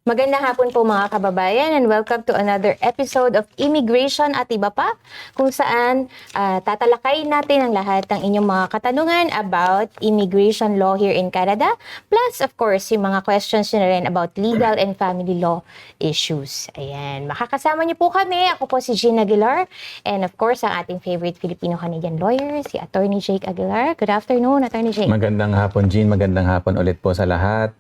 Magandang hapon po mga kababayan and welcome to another episode of Immigration at Iba Pa, kung saan tatalakayin natin ang lahat ng inyong mga katanungan about immigration law here in Canada, plus of course yung mga questions nyo na rin about legal and family law issues. Ayan, makakasama niyo po kami. Ako po si Jean Aguilar and of course ang ating favorite Filipino-Canadian lawyer, si Attorney Jake Aguilar. Good afternoon, Attorney Jake. Magandang hapon, Jean. Magandang hapon ulit po sa lahat.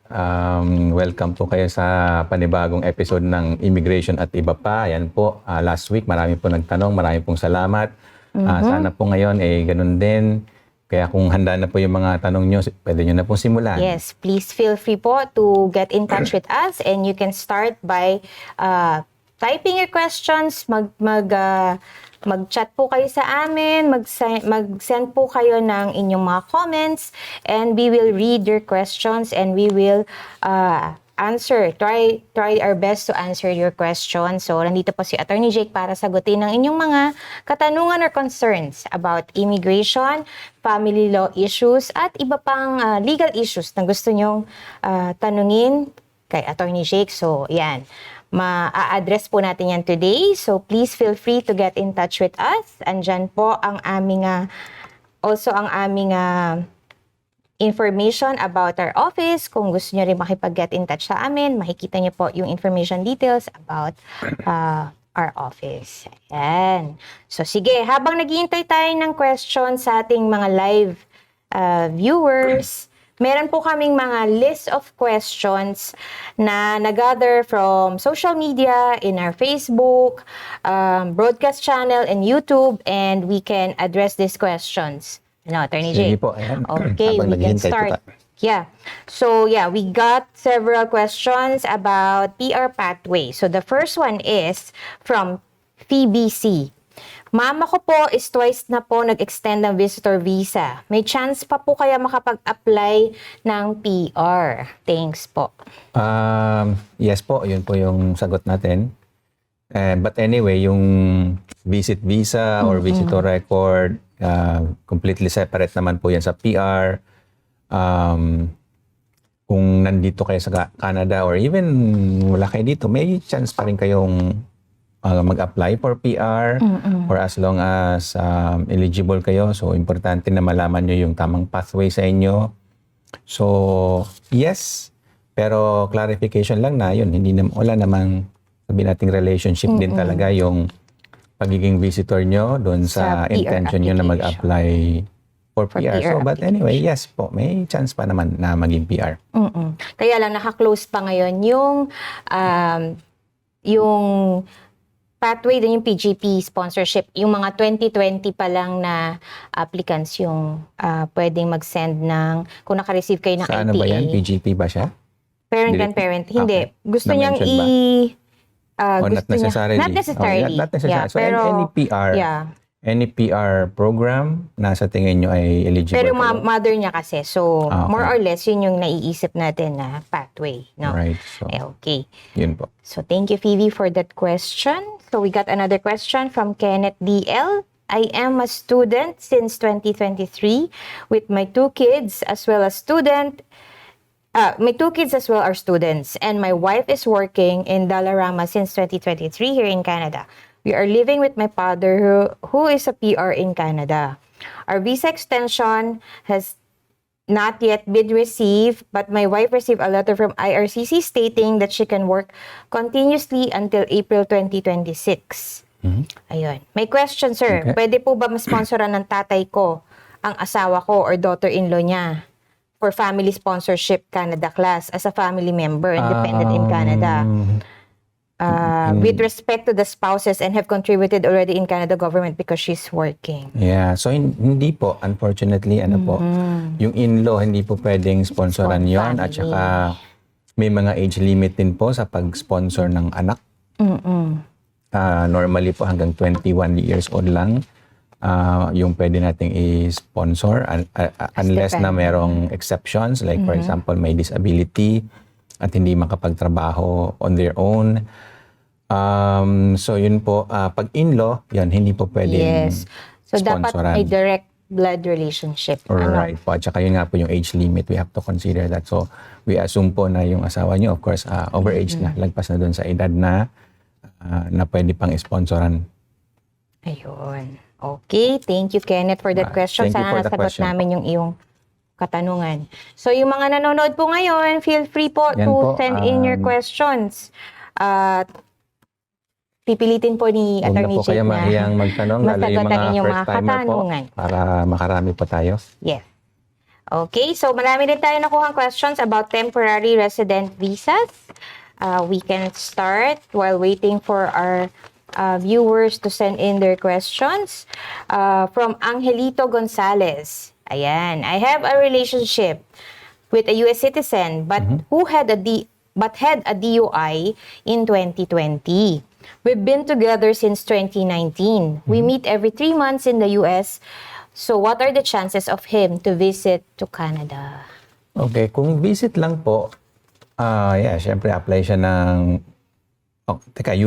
Welcome po kayo sa panibagong episode ng Immigration at Iba Pa. Yan po, last week marami po nagtanong, marami pong salamat. Sana po ngayon ganun din. Kaya kung handa na po yung mga tanong nyo, pwede nyo na po simulan. Yes, please feel free po to get in touch with us and you can start by typing your questions, mag-chat po kayo sa amin, mag-send po kayo ng inyong mga comments and we will read your questions and we will answer. Try our best to answer your questions. So, nandito po si Attorney Jake para sagutin ang inyong mga katanungan or concerns about immigration, family law issues, at iba pang legal issues na gusto nyong tanungin kay Attorney Jake. So, yan. Ma-address po natin yan today. So, please feel free to get in touch with us. Andyan po ang aming, also ang aming information about our office. Kung gusto nyo rin makipag-get in touch sa amin, makikita nyo po yung information details about our office. Ayan. So, sige, habang naghihintay tayo ng questions sa ating mga live viewers, meron po kaming mga list of questions na nag-gather from social media, in our Facebook, broadcast channel, and YouTube, and we can address these questions. No, Attorney Jake? Sige po, ayan. Okay, we can start. Yeah. So, yeah, we got several questions about PR pathway. So, the first one is from Phoebe C. Mama ko po is twice na po nag-extend ng visitor visa. May chance pa po kaya makapag-apply ng PR? Thanks po. Yes po, yun po yung sagot natin. But anyway, yung visit visa or visitor record, completely separate naman po yan sa PR. Kung nandito kayo sa Canada or even wala kayo dito, may chance pa rin kayong mag-apply for PR or as long as eligible kayo. So, importante na malaman nyo yung tamang pathway sa inyo. So, yes. Pero clarification lang na yun. Wala namang sabi nating relationship din talaga yung pagiging visitor nyo doon sa intention nyo na mag-apply for PR. So, but anyway, yes po, may chance pa naman na maging PR. Kaya lang naka-close pa ngayon yung pathway din, yung PGP sponsorship, yung mga 2020 pa lang na applicants yung pwedeng mag-send ng, kung naka-receive kayo ng Sa ITA. ano ba yan? PGP ba siya? Parent and parent. Hindi. Okay. Gusto niyang not necessarily. Not necessarily. Not necessarily. Yeah, so, pero, any PR program na sa tingin nyo ay eligible pero kayo? mother niya kasi. So, Okay. more or less, yun yung naiisip natin na pathway. No? Right. So, Okay. yun po. So, thank you, Phoebe, for that question. So, we got another question from Kenneth DL. I am a student since 2023 with my two kids as well as my two kids as well are students, and my wife is working in Dollarama since 2023 here in Canada. We are living with my father who is a PR in Canada. Our visa extension has not yet been received, but my wife received a letter from IRCC stating that she can work continuously until April 2026. Ayun. May question, sir. Okay. Pwede po ba masponsoran ng tatay ko, ang asawa ko or daughter-in-law niya for family sponsorship Canada class as a family member and dependent in Canada? With respect to the spouses and have contributed already in Canada government because she's working. Yeah. So, hindi po. Unfortunately, po, yung in-law, hindi po pwedeng sponsoran yon. At saka, may mga age limit din po sa pag-sponsor ng anak. Normally po, hanggang 21 years old lang yung pwede nating i-sponsor unless na merong exceptions. Like, for example, may disability at hindi makapagtrabaho on their own. So, yun po. Pag in-law, yan, hindi po pwedeng Yes. So, dapat sponsoran. may direct blood relationship. Right po. At saka yun nga po yung age limit. We have to consider that. So, we assume po na yung asawa nyo, of course, overage na. Lagpas na dun sa edad na pwede pang sponsoran. Ayun. Okay. Thank you, Kenneth, for that question. Thank you for Sana the nasagot question namin yung iyong katanungan. So, yung mga nanonood po ngayon, feel free po Yan to po, send in your questions. Pipilitin po ni Huwag na Attorney po kayo Jake na mahiyang magtanong, lalo masagot yung ang mga inyong mga first-timer po, katanungan. para makarami po tayo. Yes. Okay, so marami din tayo nakuhang questions about temporary resident visas. We can start while waiting for our viewers to send in their questions. From Angelito Gonzalez. Ayan, I have a relationship with a US citizen but who had a DUI in 2020. We've been together since 2019. We meet every 3 months in the US. So what are the chances of him to visit to Canada? Okay, kung visit lang po, syempre apply siya ng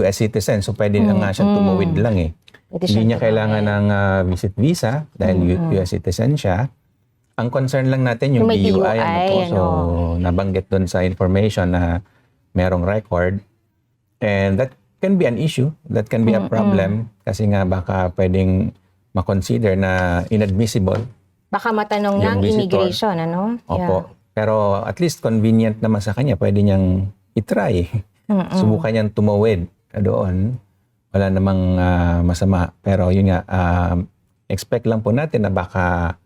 US citizen. So pwede na nga siyang tumawid lang eh. Hindi niya kailangan ng visit visa dahil US citizen siya. Ang concern lang natin yung May DUI. Po. ano. So nabanggit doon sa information na merong record. And that can be an issue. That can be a problem. Kasi nga baka pwedeng makonsider na inadmissible. Baka matanong Yung ng visitor. immigration, ano? Opo. Pero at least convenient naman sa kanya. Pwede niyang itry. Subukan niyang tumawid doon. Wala namang masama. Pero yun nga, expect lang po natin na baka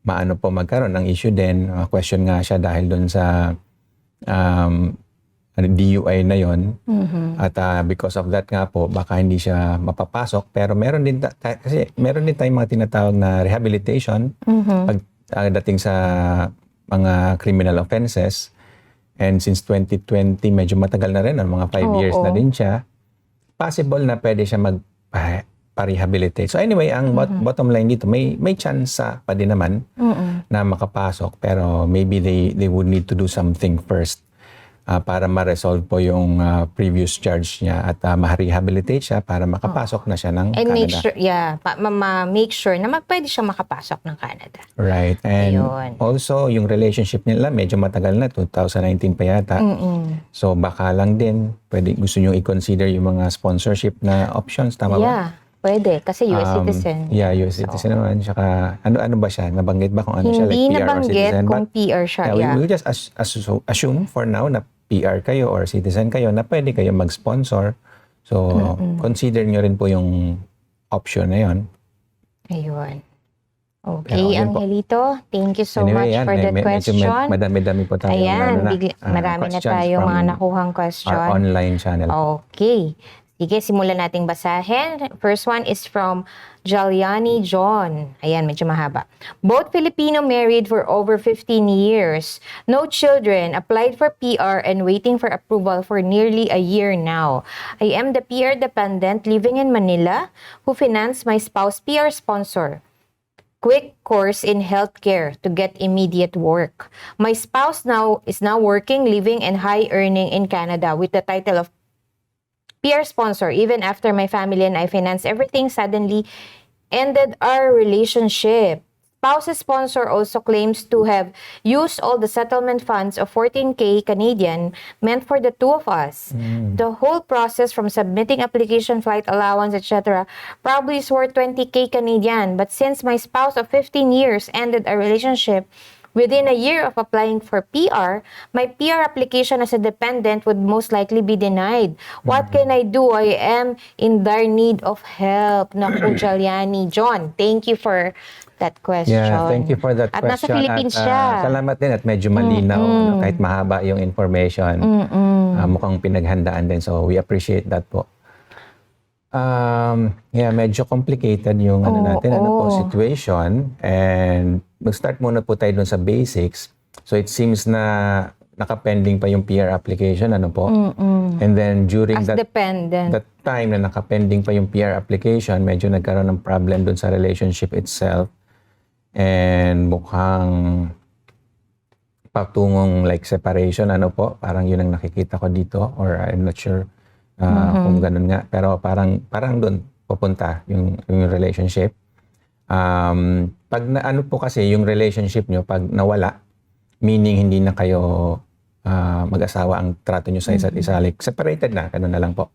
maano po magkaroon ng issue din. Question nga siya dahil doon sa DUI na yon. At because of that nga po, baka hindi siya mapapasok. Pero meron din, kasi meron din tayong mga tinatawag na rehabilitation pagdating sa mga criminal offenses. And since 2020, medyo matagal na rin, mga 5 years na din siya. Possible na pwede siya pa-rehabilitate. So anyway, ang bottom line dito, may chance pa din naman na makapasok. Pero maybe they would need to do something first para ma-resolve po yung previous charge niya at ma-rehabilitate siya para makapasok na siya ng And Canada. make sure, make sure na pwede siya makapasok ng Canada. Right. And Ayun. also, yung relationship nila medyo matagal na, 2019 pa yata. So baka lang din, gusto nyo i-consider yung mga sponsorship na options, tama ba? Yeah, pwede. Kasi US citizen. Yeah, US citizen naman. Tsaka, ano ba siya? Nabanggit ba kung ano siya? Hindi Like PR or nabanggit citizen? kung But, PR siya. yeah, we just assume for now na PR kayo or citizen kayo na pwede kayo mag-sponsor. So, consider nyo rin po yung option na yun. Ayun. Pero Okay, yun po. Angelito, thank you so Anyway, much yan, for that medyo question. madami-dami po tayo. Ayan, marami na tayo mga nakuhang question. Our online channel. Okay. Sige, simulan nating basahin. First one is from Jaliani John. Ayan, medyo mahaba. Both Filipino married for over 15 years. No children. Applied for PR and waiting for approval for nearly a year now. I am the PR dependent living in Manila who financed my spouse PR sponsor. Quick course in healthcare to get immediate work. My spouse is now working, living, and high earning in Canada with the title of PR sponsor. Even after my family and I financed everything, suddenly ended our relationship. Spouse's sponsor also claims to have used all the settlement funds of 14K Canadian meant for the two of us. The whole process from submitting application, flight allowance, etc. probably is worth 20K Canadian. But since my spouse of 15 years ended our relationship, within a year of applying for PR, my PR application as a dependent would most likely be denied. What can I do? I am in dire need of help. Naku, Jaliani. John, thank you for that question. Yeah, thank you for that At question. nasa Philippines at, siya. Salamat din at medyo malinaw, no, kahit mahaba yung information. Mukhang pinaghandaan din. So, we appreciate that po. Medyo complicated yung situation. And mag-start muna po tayo dun sa basics. So it seems na naka-pending pa yung PR application, And then during As dependent. that time na naka-pending pa yung PR application, medyo nagkaroon ng problem dun sa relationship itself. And mukhang patungong like separation, parang yun ang nakikita ko dito, or I'm not sure kung ganun nga. Pero parang doon pupunta yung relationship. Pag ano po kasi yung relationship nyo, pag nawala, meaning hindi na kayo mag-asawa ang trato nyo sa isa't isa, like separated na, ganun na lang po.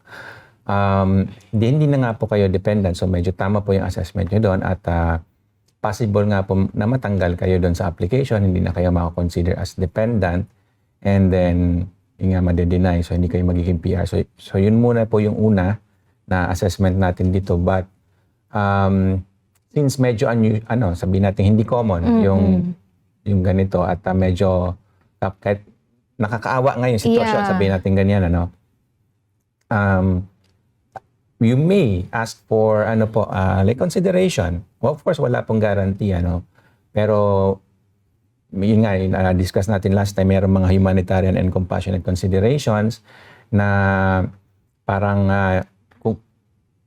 Hindi na nga po kayo dependent, so medyo tama po yung assessment nyo doon at possible nga po na matanggal kayo doon sa application, hindi na kayo makakonsider as dependent and then yung nga made-deny, so hindi kayo magiging PR. So yun muna po yung una na assessment natin dito, but since medyo sabihin natin hindi common yung ganito at medyo kahit nakakaawa nga yung sitwasyon, sabihin natin ganyan, you may ask for like consideration. Well, of course, wala pong guarantee, pero yun nga, discuss natin last time, mayroong mga humanitarian and compassionate considerations na parang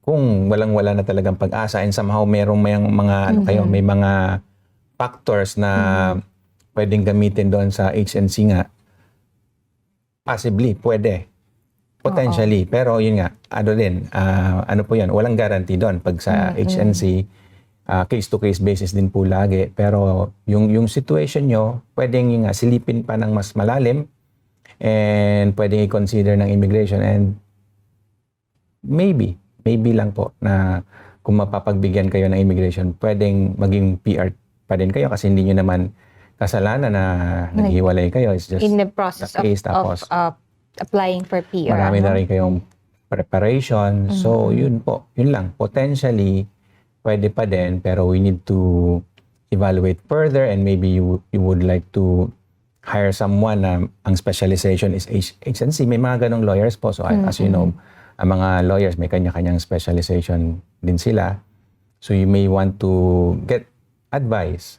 kung walang-wala na talagang pag-asa and somehow merong may mga factors na pwedeng gamitin doon sa HNC nga, possibly, pwede. Potentially. Pero yun nga, ano po yan, walang guarantee doon. Pag sa HNC, case-to-case basis din po lagi. Pero yung situation nyo, pwedeng yung silipin pa ng mas malalim and pwedeng i-consider ng immigration and maybe lang po na kung mapapagbigyan kayo ng immigration, pwedeng maging PR pa din kayo kasi hindi nyo naman kasalanan na naghiwalay kayo. It's just in the process the case, of applying for PR. Marami na rin kayong preparation. So, yun po. Yun lang. Potentially, pwede pa din, pero we need to evaluate further and maybe you would like to hire someone na ang specialization is HNC. May mga ganong lawyers po. So, as you know, ang mga lawyers, may kanya-kanyang specialization din sila. So, you may want to get advice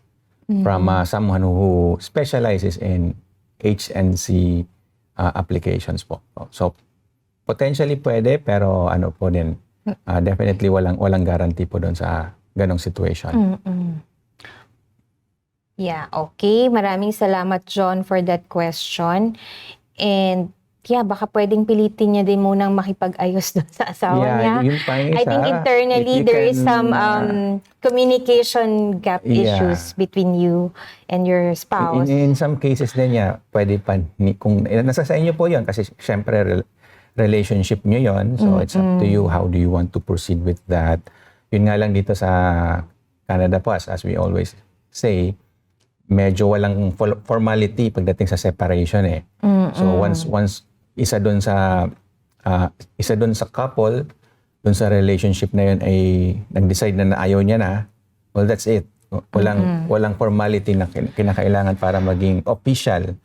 from someone who specializes in HNC applications po. So, potentially pwede, pero po din, definitely walang guarantee po doon sa ganong situation. Yeah, okay. Maraming salamat, John, for that question. And baka pwedeng pilitin niya din munang makipag-ayos doon sa asawa niya. Yung pa yung I think isa, internally if you there is can, some communication gap issues between you and your spouse. In some cases din pwede pa, kung nasa sa inyo po yun, kasi syempre relationship nyo yun, so it's up to you, how do you want to proceed with that. Yun nga lang dito sa Canada po, as we always say, medyo walang formality pagdating sa separation So once isa doon sa couple, doon sa relationship na yun ay nag-decide na ayaw niya na, well, that's it. Walang formality na kinakailangan para maging official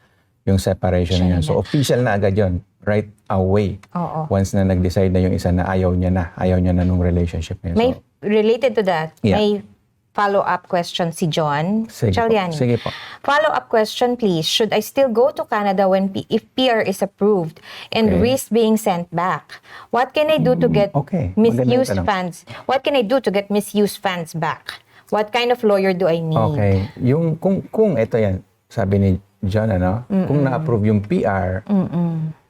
yung separation na yun. So official na agad yun, right away. Once na nag-decide na yung isa na ayaw niya na nung relationship na yun. May related to that, may follow-up question si John. Sige po. Follow-up question, please. Should I still go to Canada if PR is approved and risk being sent back? What can I do to get misused funds? What can I do to get misused funds back? What kind of lawyer do I need? Okay. Yung kung ito yan, sabi ni John, kung na-approve yung PR,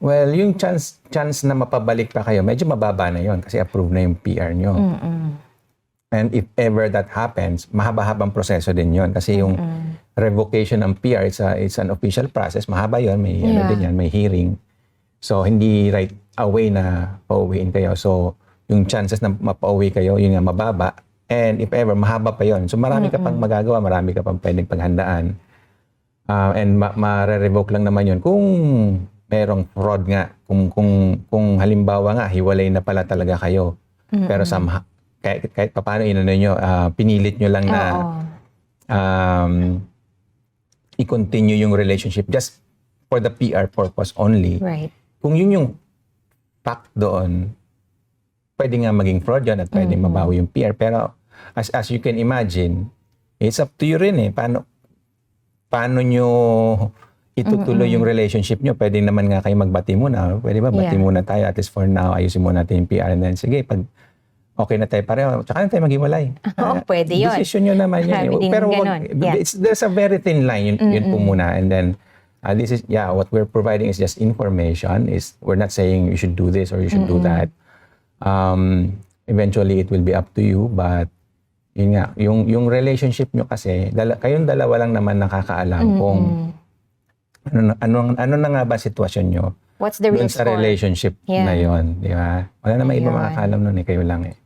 well, yung chance na mapabalik pa kayo, medyo mababa na yon kasi approve na yung PR nyo. And if ever that happens, mahaba-habang proseso din yon kasi yung revocation ng PR, it's an official process. Mahaba yon, may din yan, may hearing. So, hindi right away na pauwiin kayo. So, yung chances na mapauwi kayo, yun nga, mababa. And if ever, mahaba pa yon. So, marami ka pang magagawa, marami ka pang pwedeng paghandaan. And ma-revoke lang naman yun kung merong fraud nga. Kung halimbawa nga, hiwalay na pala talaga kayo. Pero kahit paano pinilit nyo lang na i-continue yung relationship just for the PR purpose only. Right. Kung yun yung fact doon, pwede nga maging fraud yun at pwede mabawi yung PR. Pero as you can imagine, it's up to you rin paano nyo itutuloy yung relationship nyo. Pwede naman nga kayo magbati muna. Pwede ba bati muna tayo at least for now, ayusin muna natin yung PR and then sige, pag okay na tayo pareho, tsaka na tayo maghiwalay. Pwede yun. Decision nyo naman yun. Pero there's a very thin line, yun po muna. And then, this is, what we're providing is just information. We're not saying you should do this or you should do that. Eventually, it will be up to you. But Yun nga, yung relationship nyo kasi, kayong dalawa lang naman nakakaalam kung ano na nga ba sitwasyon nyo What's the real dun sa score? relationship Yeah. na yon, di ba? Wala naman iba Ayun. makakaalam nun kayo lang eh.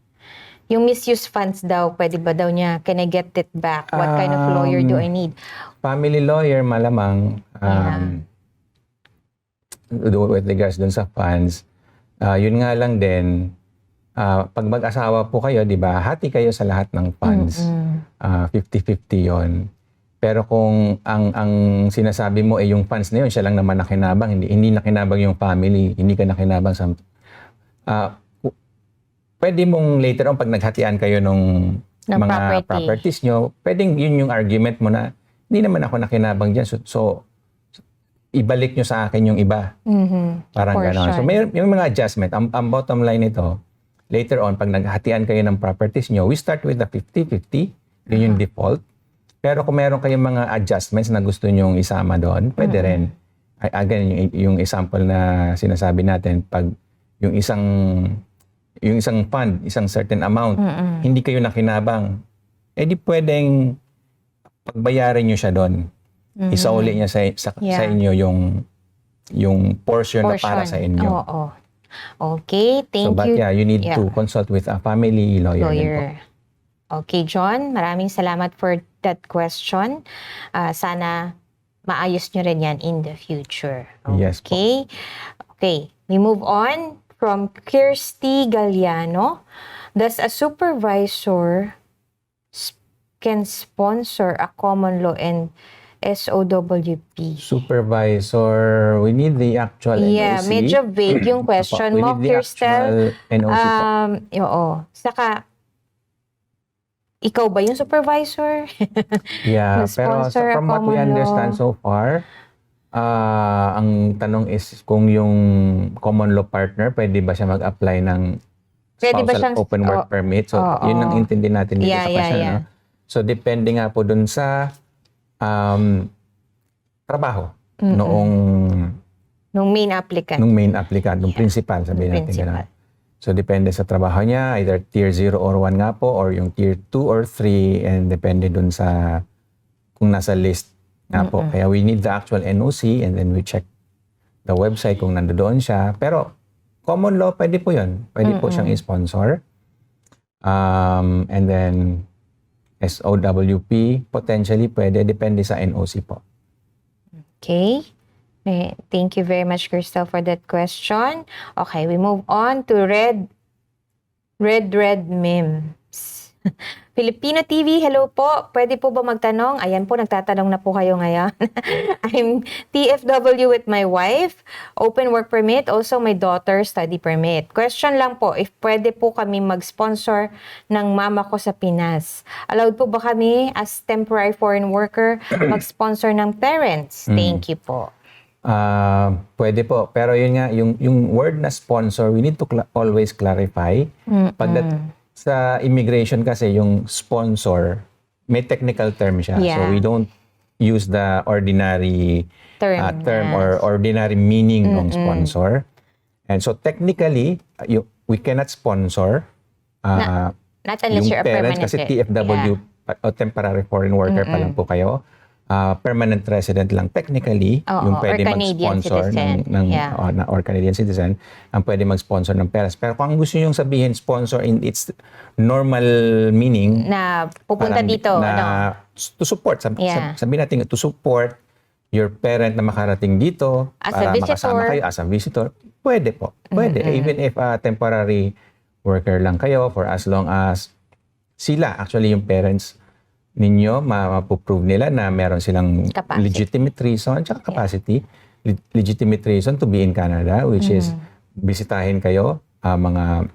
Yung misuse funds daw, pwede ba daw niya, can I get it back? What kind of lawyer do I need? Family lawyer, malamang, with regards dun sa funds, yun nga lang din, pag mag-asawa po kayo, di ba, hati kayo sa lahat ng funds. 50-50 yon. Pero kung ang sinasabi mo ay yung funds na yun, siya lang naman nakinabang, hindi nakinabang yung family, hindi ka nakinabang sa... pwede mong later on, pag naghatian kayo ng mga properties nyo, pwedeng yun yung argument mo na, hindi naman ako nakinabang dyan. So ibalik nyo sa akin yung iba. Parang gano'n. So may yung mga adjustment. Ang bottom line nito, later on, pag naghatian kayo ng properties nyo, we start with the 50-50. Yun yung default. Pero kung meron kayong mga adjustments na gusto nyong isama doon, pwede rin. Again, yung example na sinasabi natin, pag yung isang fund, isang certain amount, hindi kayo nakinabang, di pwedeng pagbayarin nyo siya doon. Isauli niya sa inyo yung portion na para sa inyo. Oo. Okay, thank you. But you need to consult with a family lawyer. Din po. Okay, John, maraming salamat for that question. Sana maayos nyo rin yan in the future. Okay? Yes po. Okay, we move on from Kirsty Galliano. Does a supervisor can sponsor a common law and SOWP? Supervisor, we need the actual NOC. Yeah, medyo vague yung question mo, Kirstel. NOC po. Oo. Saka, ikaw ba yung supervisor? Yeah, pero from what we understand so far, ang tanong is kung yung common law partner, pwede ba siya mag-apply ng spousal open work permit? So, yun ang intindi natin dito sa question. No? So, depende nga po dun sa trabaho nung main applicant. Nung principal, sabihin natin gano'n. So, depende sa trabaho niya, either tier 0 or 1 nga po, or yung tier 2 or 3, and depende dun sa kung nasa list nga po. Kaya we need the actual NOC, and then we check the website kung nandoon siya. Pero, common law, pwede po yun. Pwede po siyang i-sponsor. And then, SOWP, potentially pwede, depende sa NOC po. Okay. Thank you very much, Crystal, for that question. Okay, we move on to Red Memes. Filipino TV, hello po. Pwede po ba magtanong? Ayan po, nagtatanong na po kayo ngayon. I'm TFW with my wife, open work permit, also my daughter study permit. Question lang po, if pwede po kami mag-sponsor ng mama ko sa Pinas. Allowed po ba kami as temporary foreign worker mag-sponsor ng parents? Thank you po. Pwede po. Pero yun nga, yung word na sponsor, we need to always clarify. Sa immigration kasi, yung sponsor, may technical term siya. Yeah. So we don't use the ordinary term or ordinary meaning ng sponsor. And so technically, we cannot sponsor not unless you're a permanent. Kasi TFW, o temporary foreign worker pa lang po kayo. Permanent resident lang technically, yung pwede mag-sponsor or Canadian citizen, ang pwede mag-sponsor ng parents. Pero kung gusto nyo sabihin sponsor in its normal meaning, na pupunta dito, to support, sabihin natin, to support your parent na makarating dito, as para makasama kayo as a visitor, pwede po. Pwede. Even if temporary worker lang kayo for as long as sila, actually yung parents ninyo, mapuprove nila na meron silang legitimate reason at capacity, legitimate reason to be in Canada, which is bisitahin kayo, mga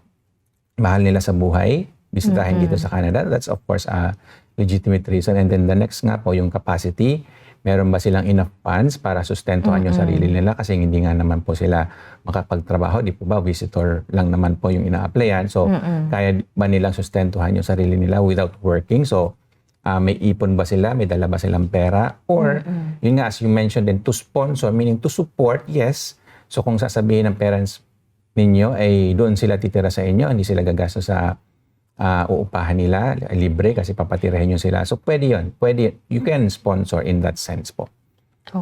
mahal nila sa buhay, bisitahin dito sa Canada. That's of course a legitimate reason. And then the next nga po, yung capacity, meron ba silang enough funds para sustentuhan yung sarili nila kasi hindi nga naman po sila makapagtrabaho, di po ba, visitor lang naman po yung ina-applyan. So, kaya ba nilang sustentuhan yung sarili nila without working? So, may ipon ba sila? May dala ba silang pera? Or, yun nga, as you mentioned din, to sponsor, meaning to support, yes. So, kung sasabihin ng parents ninyo, ay doon sila titira sa inyo, hindi sila gagastos sa uupahan nila, libre kasi papatirahin nyo sila. So pwede yun. Pwede, you can sponsor in that sense po.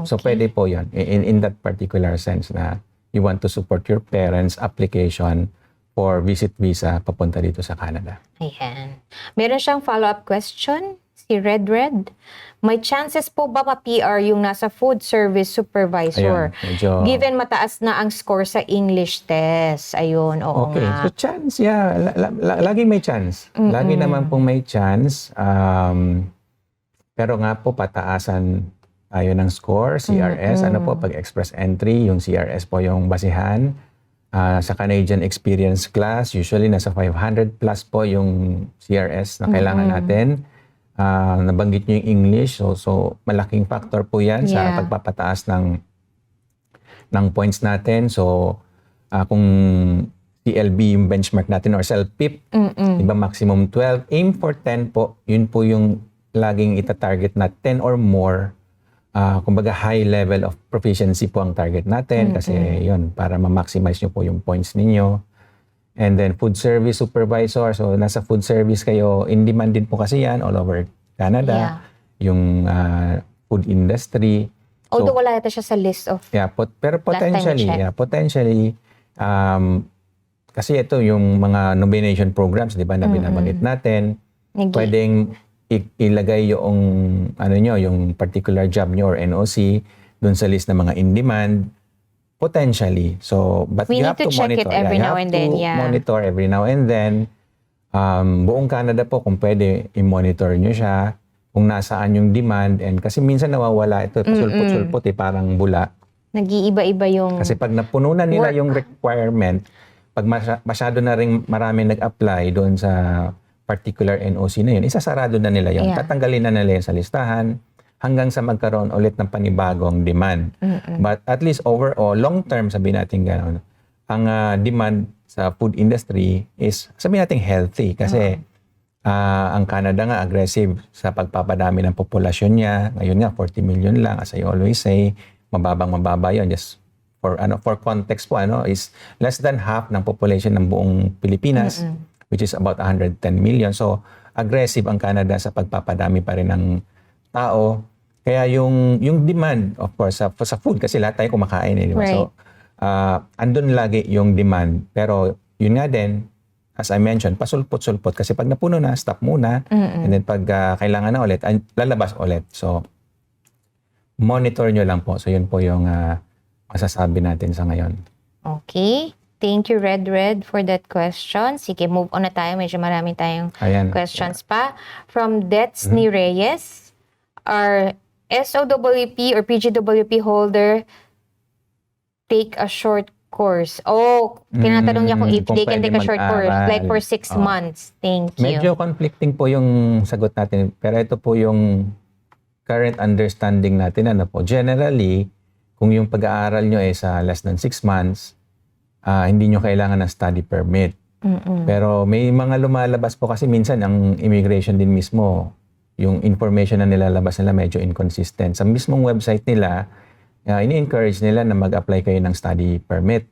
So pwede po yun. In that particular sense na you want to support your parents' application for visit visa papunta dito sa Canada. Ayan. Meron siyang follow-up question, si Red. May chances po ba ma-PR yung nasa food service supervisor? Ayun, medyo... Given mataas na ang score sa English test. Ayun, oo Okay, nga. so chance, yeah. Laging may chance. Lagi naman pong may chance. Pero nga po, pataasan tayo ng score, CRS. Ano po, pag express entry, yung CRS po yung basihan. Sa Canadian Experience Class, usually nasa 500 plus po yung CRS na kailangan natin. Nabanggit nyo yung English, so malaking factor po yan sa pagpapataas ng points natin. So, kung CLB yung benchmark natin or CELPIP, iba maximum 12, aim for 10 po, yun po yung laging itatarget na 10 or more. Kumbaga high level of proficiency po ang target natin kasi yun, para ma-maximize nyo po yung points ninyo. And then food service supervisor, so nasa food service kayo, in demand din po kasi yan all over Canada, yung food industry. Although wala yata siya sa list of... Yeah, pero potentially, kasi ito yung mga nomination programs, di ba, na binabanggit natin, pwedeng ilagay yung yung particular job nyo or NOC dun sa list ng mga in demand potentially. So, but We you need have to to check monitor. it every now and then, Monitor every now and then. Buong Canada po kung pwede i-monitor nyo siya kung nasaan yung demand and kasi minsan nawawala ito, pasulpot-sulpot parang bula. Nag-iiba-iba yung... Kasi pag napuno na nila yung requirement, pag masyado na rin marami nag-apply doon sa particular NOC na yun, isasarado na nila yun. Tatanggalin na nila yun sa listahan hanggang sa magkaroon ulit ng panibagong demand. But at least overall, long-term, sabihin natin gano'n, ang demand sa food industry is, sabihin natin healthy. Kasi ang Canada nga aggressive sa pagpapadami ng populasyon niya. Ngayon nga, 40 million lang. As I always say, mababa yun. Just for context po, is less than half ng population ng buong Pilipinas. Which is about 110 million. So, aggressive ang Canada sa pagpapadami pa rin ng tao. Kaya yung demand, of course, sa food, kasi lahat tayo kumakain. Di ba? Right. So, andun lagi yung demand. Pero, yun nga din, as I mentioned, pasulpot-sulpot. Kasi pag napuno na, stop muna. And then pag kailangan na ulit, lalabas ulit. So, monitor nyo lang po. So, yun po yung masasabi natin sa ngayon. Okay. Thank you, Red, for that question. Sige, move on na tayo. Medyo marami tayong questions pa. From Dets ni Reyes, are SOWP or PGWP holder take a short course? Tinatanong niya kung if they can take a short course, like for 6 months. Thank you. Medyo conflicting po yung sagot natin. Pero ito po yung current understanding natin. Generally, kung yung pag-aaral nyo ay sa less than 6 months, hindi nyo kailangan ng study permit. Pero may mga lumalabas po kasi minsan ang immigration din mismo, yung information na nilalabas nila medyo inconsistent. Sa mismong website nila, ini-encourage nila na mag-apply kayo ng study permit.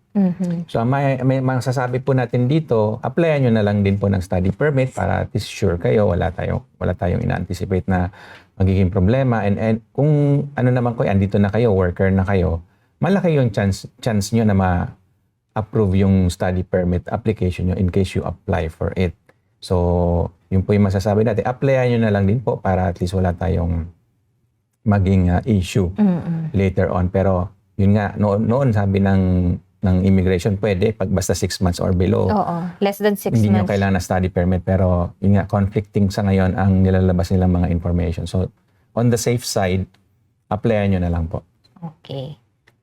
So may masasabi po natin dito, applyan nyo na lang din po ng study permit para at least sure kayo, wala tayong ina-anticipate na magiging problema. And kung ano naman ko, andito na kayo, worker na kayo, malaki yung chance nyo na approve yung study permit application nyo in case you apply for it. So, yun po yung masasabi natin. Applyan nyo na lang din po para at least wala tayong maging issue later on. Pero, yun nga, noon sabi ng immigration, pwede pag basta 6 months or below. Less than 6 months. Hindi nyo kailangan na study permit. Pero, yun nga, conflicting sa ngayon ang nilalabas nilang mga information. So, on the safe side, applyan nyo na lang po. Okay.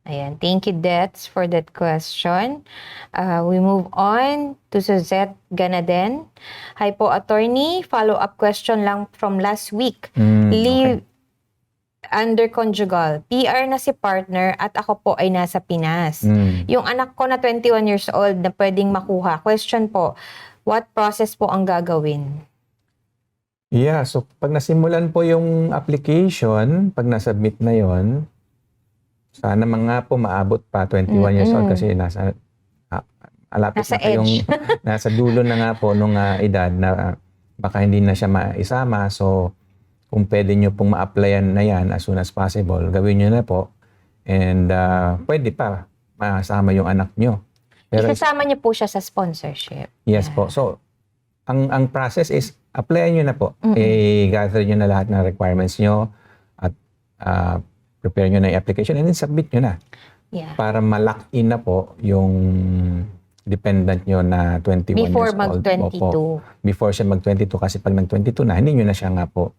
Ayan. Thank you, Dets, for that question. We move on to Suzette Ganaden. Hi po, attorney. Follow-up question lang from last week. Leave under conjugal. PR na si partner at ako po ay nasa Pinas. Yung anak ko na 21 years old na pwedeng makuha. Question po, what process po ang gagawin? Yeah, so pag nasimulan po yung application, pag nasubmit na yon, sana mga po maabot pa 21 years old kasi alapit Nasa na kayong edge. nasa dulo na nga po nung edad na baka hindi na siya maisama. So, kung pwede nyo pong ma-applyan na yan as soon as possible, gawin nyo na po. And pwede pa masama yung anak nyo. Pero Isasama niyo po siya sa sponsorship. yes po. So, ang process is, applyan nyo na po. I-gather nyo na lahat ng requirements nyo at prepare nyo na yung application and then submit nyo na. Yeah. Para ma-lock in na po yung dependent nyo na 21 Before years old. mag-22. Opo. Before siya mag-22 kasi pag nag-22 na, hindi nyo na siya nga po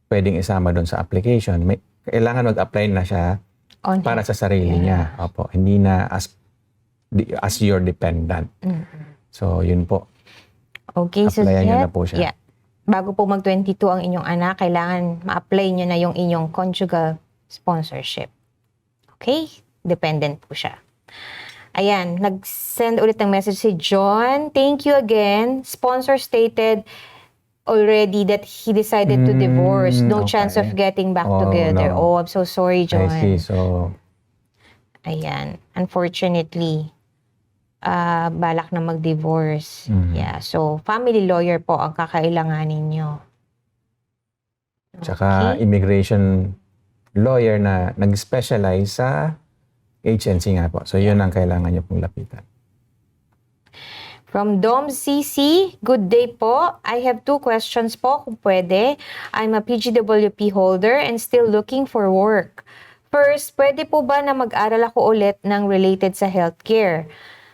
pwedeng isama doon sa application. Kailangan mag-apply na siya para sa sarili niya. Opo. Hindi na as your dependent. So, yun po. Okay, so Applyan nyo Jet, na po siya. yeah. Bago po mag-22 ang inyong anak, kailangan ma-apply nyo na yung inyong conjugal sponsorship. Okay? Dependent po siya. Ayan, nag-send ulit ng message si John. Thank you again. Sponsor stated already that he decided to divorce. No okay. chance of getting back Oh, together. no. Oh, I'm so sorry, John. I see. So, Ayan. Unfortunately, balak na mag-divorce. Yeah. So, family lawyer po ang kakailanganin nyo. tsaka immigration lawyer na nag-specialize sa agency nga po. So, yun ang kailangan nyo pong lapitan. From Dom CC, good day po. I have 2 questions po kung pwede. I'm a PGWP holder and still looking for work. First, pwede po ba na mag-aral ako ulit ng related sa healthcare?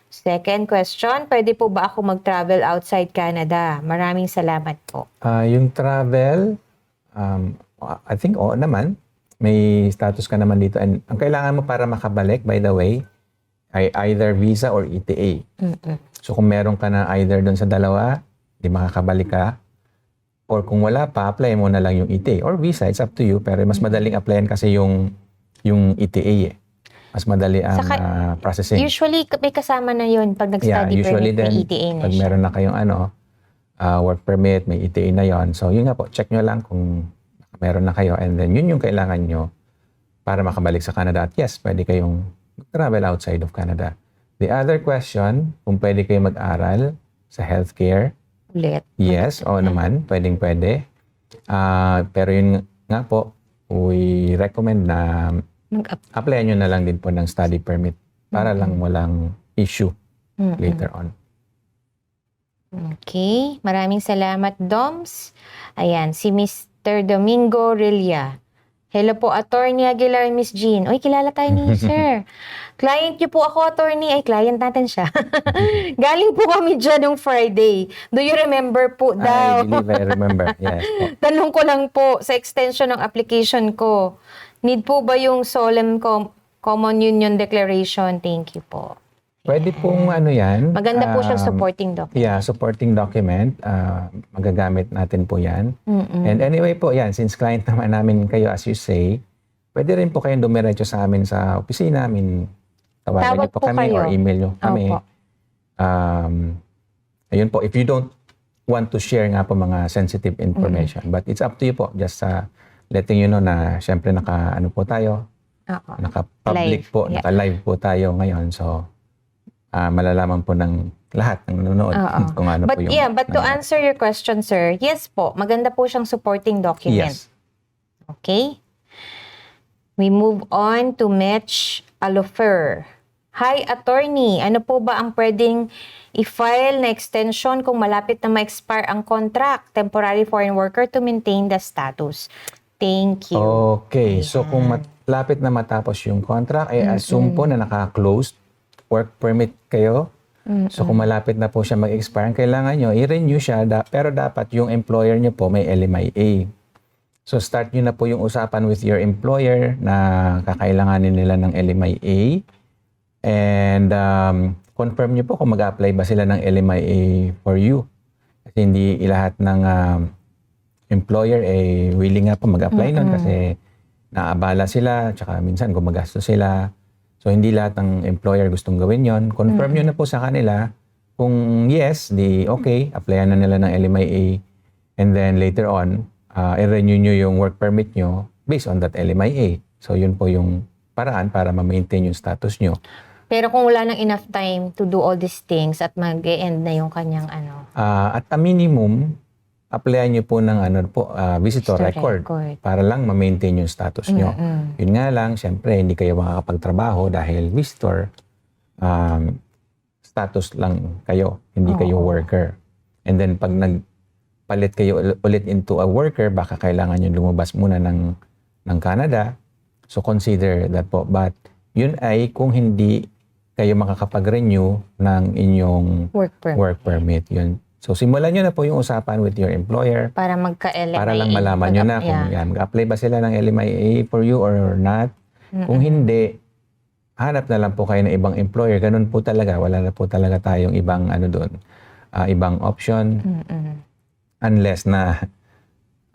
Second question, pwede po ba ako mag-travel outside Canada? Maraming salamat po. Yung travel, I think oo naman. May status ka naman dito. And ang kailangan mo para makabalik, by the way, ay either visa or ETA. So kung meron ka na either doon sa dalawa, di makakabalik ka. Or kung wala pa, apply mo na lang yung ETA. Or visa, it's up to you. Pero mas madaling applyan kasi yung ETA eh. Mas madali ang processing. Usually, may kasama na yun pag nag-study usually permit, may then, ETA na pag siya. meron na kayong work permit, may ETA na yon. So yun nga po, check nyo lang kung meron na kayo and then yun yung kailangan nyo para makabalik sa Canada. At yes, pwede kayong travel outside of Canada. The other question, kung pwede kayo mag-aral sa healthcare, Ulit. yes, oo naman, pwedeng-pwede. Pero yun nga po, we recommend na applyan nyo na lang din po ng study permit para lang walang issue later on. Okay. Maraming salamat, Doms. Ayan, si Mr. Domingo Rillia. Hello po, Attorney Aguilar and Miss Jean. Uy, kilala tayo ni Sir. Client niyo po ako, Attorney. Ay, client natin siya. Galing po kami dyan nung Friday. Do you remember po daw? I believe I remember. Yes po. Tanong ko lang po sa extension ng application ko. Need po ba yung solemn common union declaration? Thank you po. Pwede pong yan. Maganda po siyang supporting document. Yeah, supporting document. Magagamit natin po yan. And anyway po yan, since client naman namin kayo as you say, pwede rin po kayong dumiretso sa amin sa opisina. Tawagan Tawag niyo po po kami kayo. or email niyo kami. Opo. Ayun po, if you don't want to share nga po mga sensitive information, but it's up to you po. Just letting you know na syempre naka-ano po tayo, Oo. naka-public Live, po, yeah. naka-live po tayo ngayon. So, malalaman po ng lahat ng nanonood kung ano But po yung... yeah, but to answer your question, sir, yes po, maganda po siyang supporting document. Yes. Okay? We move on to Mitch Alofer. Hi, attorney. Ano po ba ang pwedeng i-file na extension kung malapit na ma-expire ang contract? Temporary foreign worker to maintain the status. Thank you. Okay. So, kung malapit na matapos yung contract, assume po na naka-closed work permit kayo. So, kung malapit na po siya mag-expire, ang kailangan nyo, i-renew siya, pero dapat yung employer nyo po may LMIA. So, start nyo na po yung usapan with your employer na kakailanganin nila ng LMIA. And confirm nyo po kung mag-apply ba sila ng LMIA for you. Kasi hindi lahat ng employer willing nga po mag-apply nun kasi naabala sila, tsaka minsan gumagastos sila. So, hindi lahat ng employer gustong gawin yon. Confirm nyo na po sa kanila kung yes, di okay, applyan na nila ng LMIA. And then later on, i-renew nyo yung work permit nyo based on that LMIA. So, yun po yung paraan para ma-maintain yung status nyo Pero kung wala nang enough time to do all these things at mag-e-end na yung kanyang At a minimum, applyan niyo po ng visitor Visitor record record. para lang ma-maintain yung status niyo. Yun nga lang, syempre, hindi kayo makakapagtrabaho dahil visitor status lang kayo, hindi kayo worker. And then pag nagpalit kayo ulit into a worker, baka kailangan nyo lumabas muna ng Canada. So consider that po. But yun ay kung hindi kayo makakapag-renew ng inyong work permit. Yun. So simulan nyo na po yung usapan with your employer para magka-LMIA. para lang malaman nyo na kung mag-apply ba sila ng LMIA for you or not. Kung hindi, hanap na lang po kayo ng ibang employer. Ganun po talaga. Wala na po talaga tayong ibang doon. Ibang option. Unless na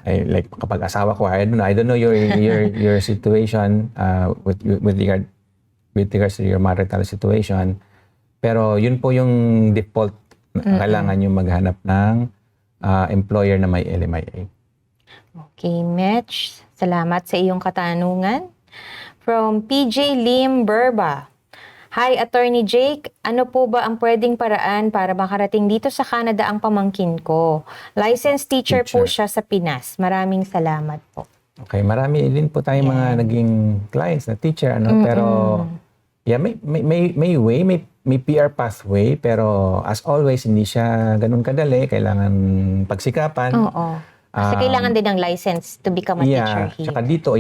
like kapag asawa ko, I don't know your situation with regards to your marital situation. Pero yun po yung default. Kailangan nyo maghanap ng employer na may LMIA. Okay, Mitch. Salamat sa iyong katanungan. From PJ Lim Berba. Hi, Attorney Jake. Ano po ba ang pwedeng paraan para makarating dito sa Canada ang pamangkin ko? Licensed teacher po siya sa Pinas. Maraming salamat po. Okay, marami din po tayong mga naging clients na teacher, pero may PR pathway, pero as always, hindi siya ganun kadali. Kailangan pagsikapan. Oo. Kasi kailangan din ng license to become a teacher here. Tsaka dito,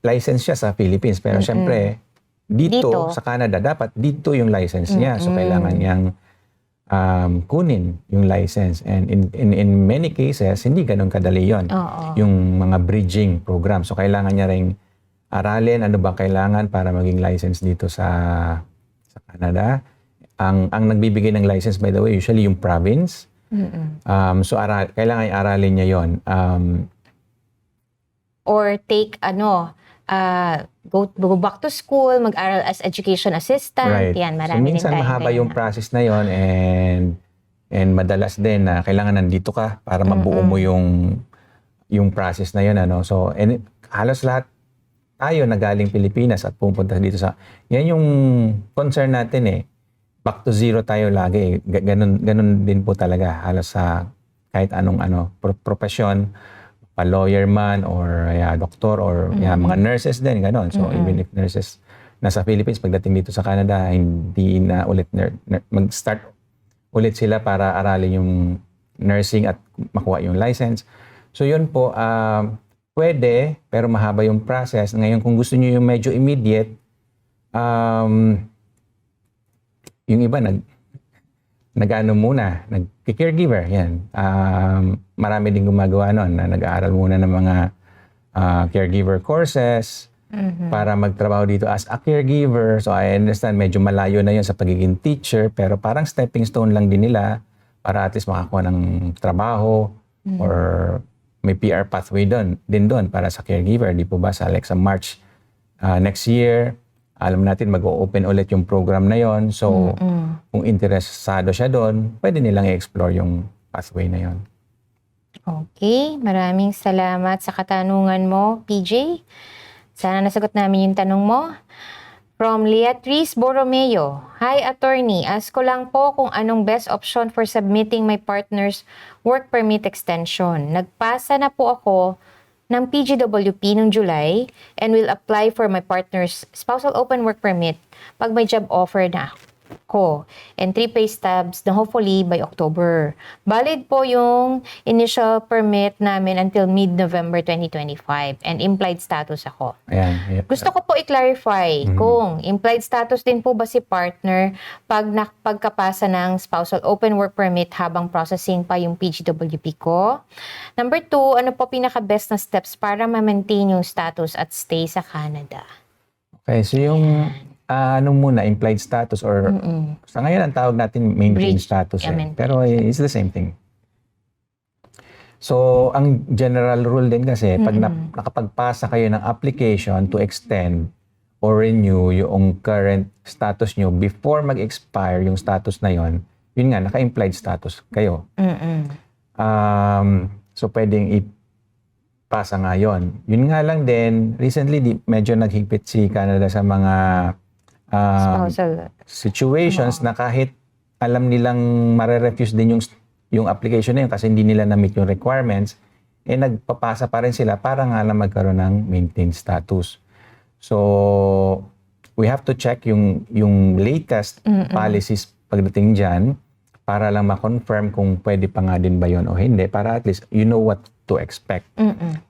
license siya sa Philippines. Pero syempre, dito sa Canada, dapat dito yung license niya. So, kailangan niyang kunin yung license. And in many cases, hindi ganun kadali yon. Yung mga bridging program. So, kailangan niya ring aralin ano ba kailangan para maging license dito sa Canada. Ang nagbibigay ng license, by the way, usually yung province. So, kailangan aralin niya yon. Or take, go back to school, mag-aral as education assistant. Right. Yan, marami so, minsan mahaba yung process na yon and madalas din na kailangan nandito ka para mabuo mo yung process na yon. So, halos lahat tayo na galing Pilipinas at pupunta dito yan yung concern natin back to zero tayo lagi. Ganun din po talaga halos sa kahit anong profesyon, pa-lawyer man or doktor or mga nurses din ganun. So even if nurses nasa Philippines pagdating dito sa Canada hindi na ulit mag-start ulit sila para aralin yung nursing at makuha yung license. So yun po pwede pero mahaba yung process. Ngayon kung gusto niyo yung medyo immediate yung iba nag-caregiver, yan. Marami din gumagawa nun na nag-aaral muna ng mga caregiver courses para magtrabaho dito as a caregiver. So I understand medyo malayo na yun sa pagiging teacher pero parang stepping stone lang din nila para at least makakuha ng trabaho or may PR pathway din doon para sa caregiver. Di po ba sa March next year, alam natin mag-o-open ulit yung program na yon. So, kung interesado siya doon, pwede nilang i-explore yung pathway na yon. Okay, maraming salamat sa katanungan mo, PJ. Sana nasagot namin yung tanong mo. From Leatrice Borromeo. Hi, attorney. Ask ko lang po kung anong best option for submitting my partner's work permit extension. Nagpasa na po ako ng PGWP noong July and will apply for my partner's spousal open work permit pag may job offer na ko and 3 pay stubs na hopefully by October. Valid po yung initial permit namin until mid-November 2025 and implied status ako. Ayan. Gusto ko po i-clarify kung implied status din po ba si partner pag pagkapasa ng spousal open work permit habang processing pa yung PGWP ko. Number 2, ano po pinaka-best na steps para ma-maintain yung status at stay sa Canada? Okay, so yung muna, implied status or sa ngayon ang tawag natin maintain status. Pero it's the same thing. So, ang general rule din kasi, pag nakapagpasa kayo ng application to extend or renew yung current status nyo before mag-expire yung status na yon, yun nga, naka-implied status kayo. So, pwedeng ipasa nga yun. Yun nga lang din, recently medyo naghigpit si Canada sa mga Spousal. situations na kahit alam nilang mare-refuse din yung application na yun kasi hindi nila na-meet yung requirements, nagpapasa pa rin sila para nga lang magkaroon ng maintained status. So, we have to check yung latest policies pagdating dyan para lang ma-confirm kung pwede pa nga din ba yun o hindi, para at least you know what to expect.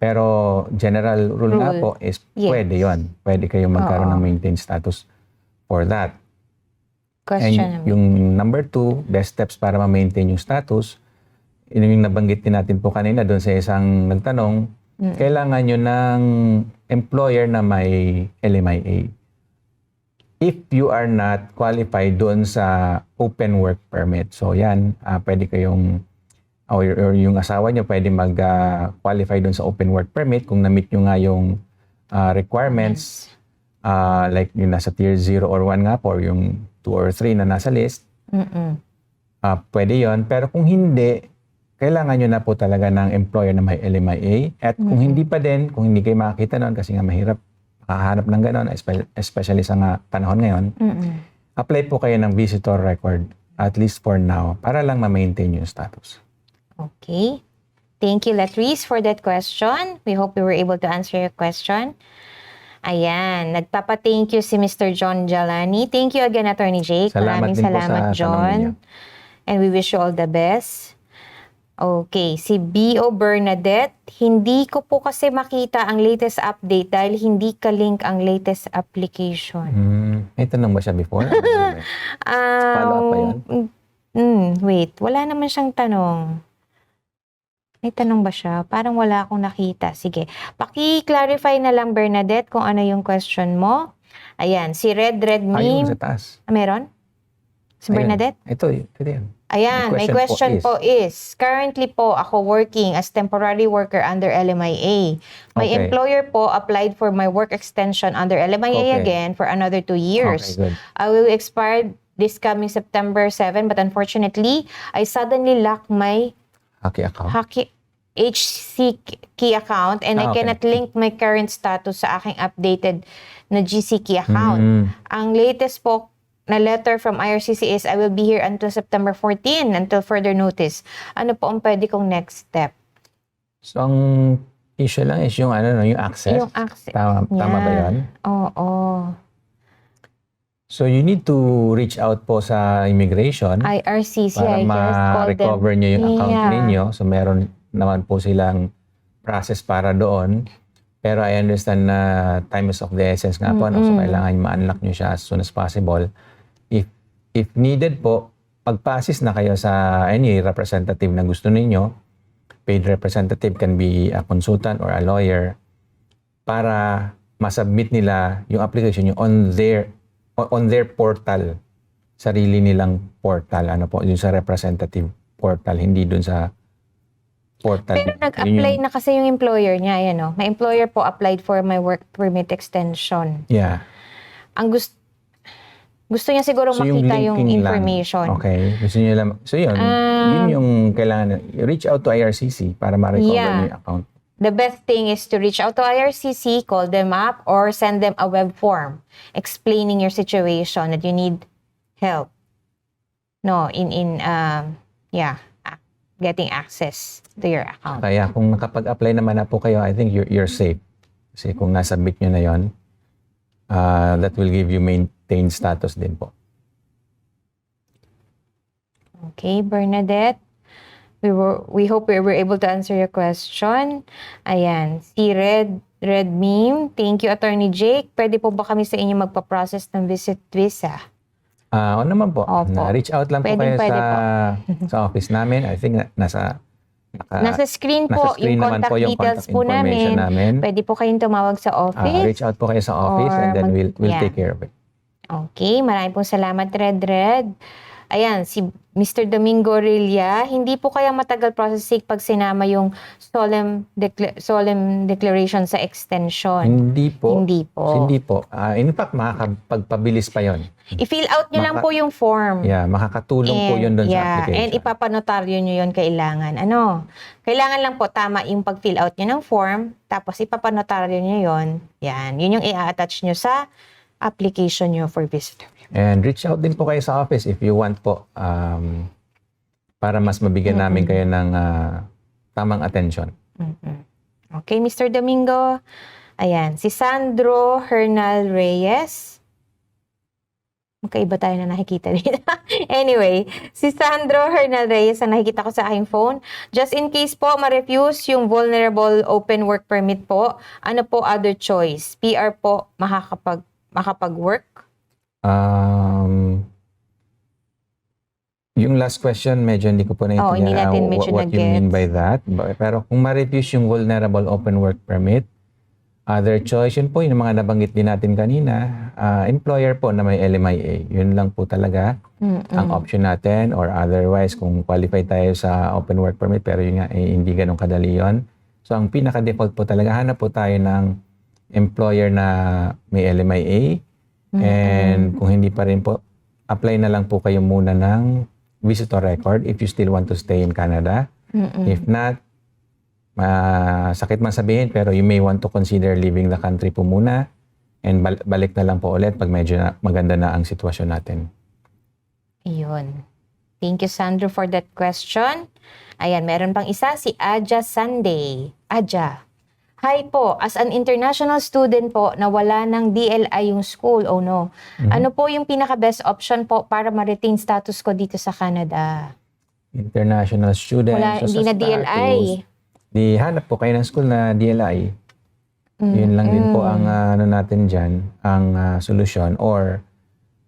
Pero general rule nga po is pwede yun. Pwede kayo magkaroon ng maintained status for that. Question And yung number 2, best steps para ma-maintain yung status, yung nabanggit din natin po kanina doon sa isang nagtanong, kailangan nyo ng employer na may LMIA. If you are not qualified doon sa open work permit. So yan, pwede kayong, or yung asawa nyo pwede mag-qualify doon sa open work permit kung na-meet nyo nga yung requirements, like yung nasa tier 0 or 1 nga po, or yung 2 or 3 na nasa list. Pwede yon. Pero kung hindi, kailangan nyo na po talaga ng employer na may LMIA. At kung hindi pa din, kung hindi kayo makakita nun, kasi nga mahirap makahanap ng gano'n, especially sa panahon ngayon, apply po kayo ng visitor record, at least for now, para lang ma-maintain yung status. Okay. Thank you, Latrice, for that question. We hope we were able to answer your question. Ayan, nagpapa-thank you si Mr. John Jalani. Thank you again, Attorney Jake. Salamat Maraming din po salamat, sa tanong John. ninyo. And we wish you all the best. Okay, si B.O. Bernadette, hindi ko po kasi makita ang latest update dahil hindi ka-link ang latest application. May tanong ba siya before? Follow up pa yun? Wait, wala naman siyang tanong. May tanong ba siya? Parang wala akong nakita. Sige, paki-clarify na lang, Bernadette, kung ano yung question mo. Ayan, si Red Ayun, Meme. sa taas. Meron? Si Ayun. Bernadette? Ito yan. Ayan, may question po is, currently po ako working as temporary worker under LMIA. My Okay. employer po applied for my work extension under LMIA Okay. again for another 2 years. Okay, good. I will expire this coming September 7, but unfortunately, I suddenly lock my Haki account. HC key account and I Okay. cannot link my current status sa aking updated na GC key account. Ang latest po na letter from IRCC is I will be here until September 14 until further notice. Ano po ang pwede kong next step? So, ang issue lang is yung yung access. Yung access. Tama ba yan? Oo. So, you need to reach out po sa immigration IRCC, para I just called them. ma-recover nyo yung account Yeah. ninyo. So, meron naman po silang process para doon. Pero I understand na time is of the essence nga po. No? So, kailangan ma-unlock nyo siya as soon as possible. If needed po, pag-passes na kayo sa any representative na gusto ninyo, paid representative can be a consultant or a lawyer, para masubmit nila yung application nyo on their portal, sarili nilang portal, yung sa representative portal, hindi dun sa portal. Pero nag-apply na kasi yung employer niya. Ayan, no? My employer po applied for my work permit extension. Yeah. Ang gusto niya siguro So, makita yung linking lang. information. Okay. Gusto niyo lang. So, yun yung kailangan. Reach out to IRCC para ma-recover niyo yung account. The best thing is to reach out to IRCC, call them up, or send them a web form explaining your situation that you need help. No, getting access to your account. Kaya kung nakapag-apply naman na po kayo, I think you're safe. Kasi kung nasubmit nyo na yon, that will give you maintained status din po. Okay, Bernadette. We hope we were able to answer your question. Ayan, si Red Meme. Thank you, Attorney Jake. Pwede po ba kami sa inyo magpa-process ng visit visa? Oo naman po. Opo. Reach out lang po kayo Pwede sa office namin. I think nasa screen po yung naman contact po yung details contact po information namin. Pwede po kayong tumawag sa office. Reach out po kayo sa office or and then we'll yeah. take care of it. Okay, maraming pong salamat, Red. Ayan, si Mr. Domingo Aurelia, hindi po kaya matagal processing pag sinama yung solemn declaration sa extension? Hindi po. Hindi po. Hindi po. In fact, makakapagpabilis pa yon. I-fill out nyo lang po yung form. Yeah, makakatulong po yun doon sa application. And ipapanotaryo nyo yun kailangan. Kailangan lang po tama yung pag-fill out nyo ng form, tapos ipapanotaryo nyo yun. Yan. Yun yung i-attach nyo sa application nyo for visitor. And reach out din po kayo sa office if you want po, para mas mabigyan namin kayo ng tamang atensyon. Okay, Mr. Domingo. Ayan, si Sandro Hernal Reyes. Magkaiba tayo na nakikita dito. Anyway, si Sandro Hernal Reyes ang nakikita ko sa aking phone. Just in case po, ma-refuse yung vulnerable open work permit po, ano po other choice? PR po, makapag-work? Yung last question, medyo hindi ko po hindi naintindihan natin medyo what you mean na-gets. by that. Pero kung ma-refuse yung vulnerable open work permit, other choice, yun po yung mga nabanggit din natin kanina, employer po na may LMIA. Yun lang po talaga ang option natin, or otherwise kung qualified tayo sa open work permit pero yun nga, hindi ganun kadali yun. So ang pinaka-default po talaga, hanap po tayo ng employer na may LMIA, and kung hindi pa rin po, apply na lang po kayo muna ng visitor record if you still want to stay in Canada. If not, sakit man sabihin, pero you may want to consider leaving the country po muna, and balik na lang po ulit pag medyo maganda na ang sitwasyon natin. Iyon. Thank you, Sandro, for that question. Ayan, meron pang isa, si Aja Sunday. Aja. Hi po, as an international student po na wala ng DLI yung school, oh no. Ano po yung pinaka-best option po para ma-retain status ko dito sa Canada? International student. Wala, so hindi sa na DLI. Di hanap po kayo ng school na DLI. Yun lang din po ang ano natin dyan, ang solusyon. Or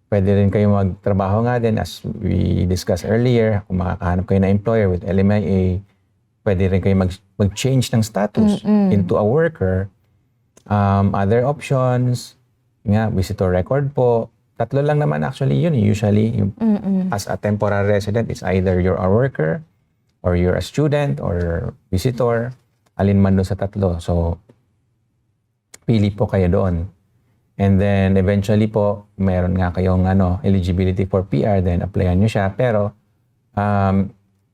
pwede rin kayo magtrabaho nga din as we discussed earlier. Kung makakahanap kayo na employer with LMIA, pwede rin kayo mag-change ng status into a worker. Other options, nga, visitor record po. Tatlo lang naman actually yun. Usually, as a temporary resident, it's either you're a worker, or you're a student, or visitor. Alin man doon sa tatlo. So, pili po kayo doon. And then, eventually po, meron nga kayong eligibility for PR, then applyan nyo siya. Pero,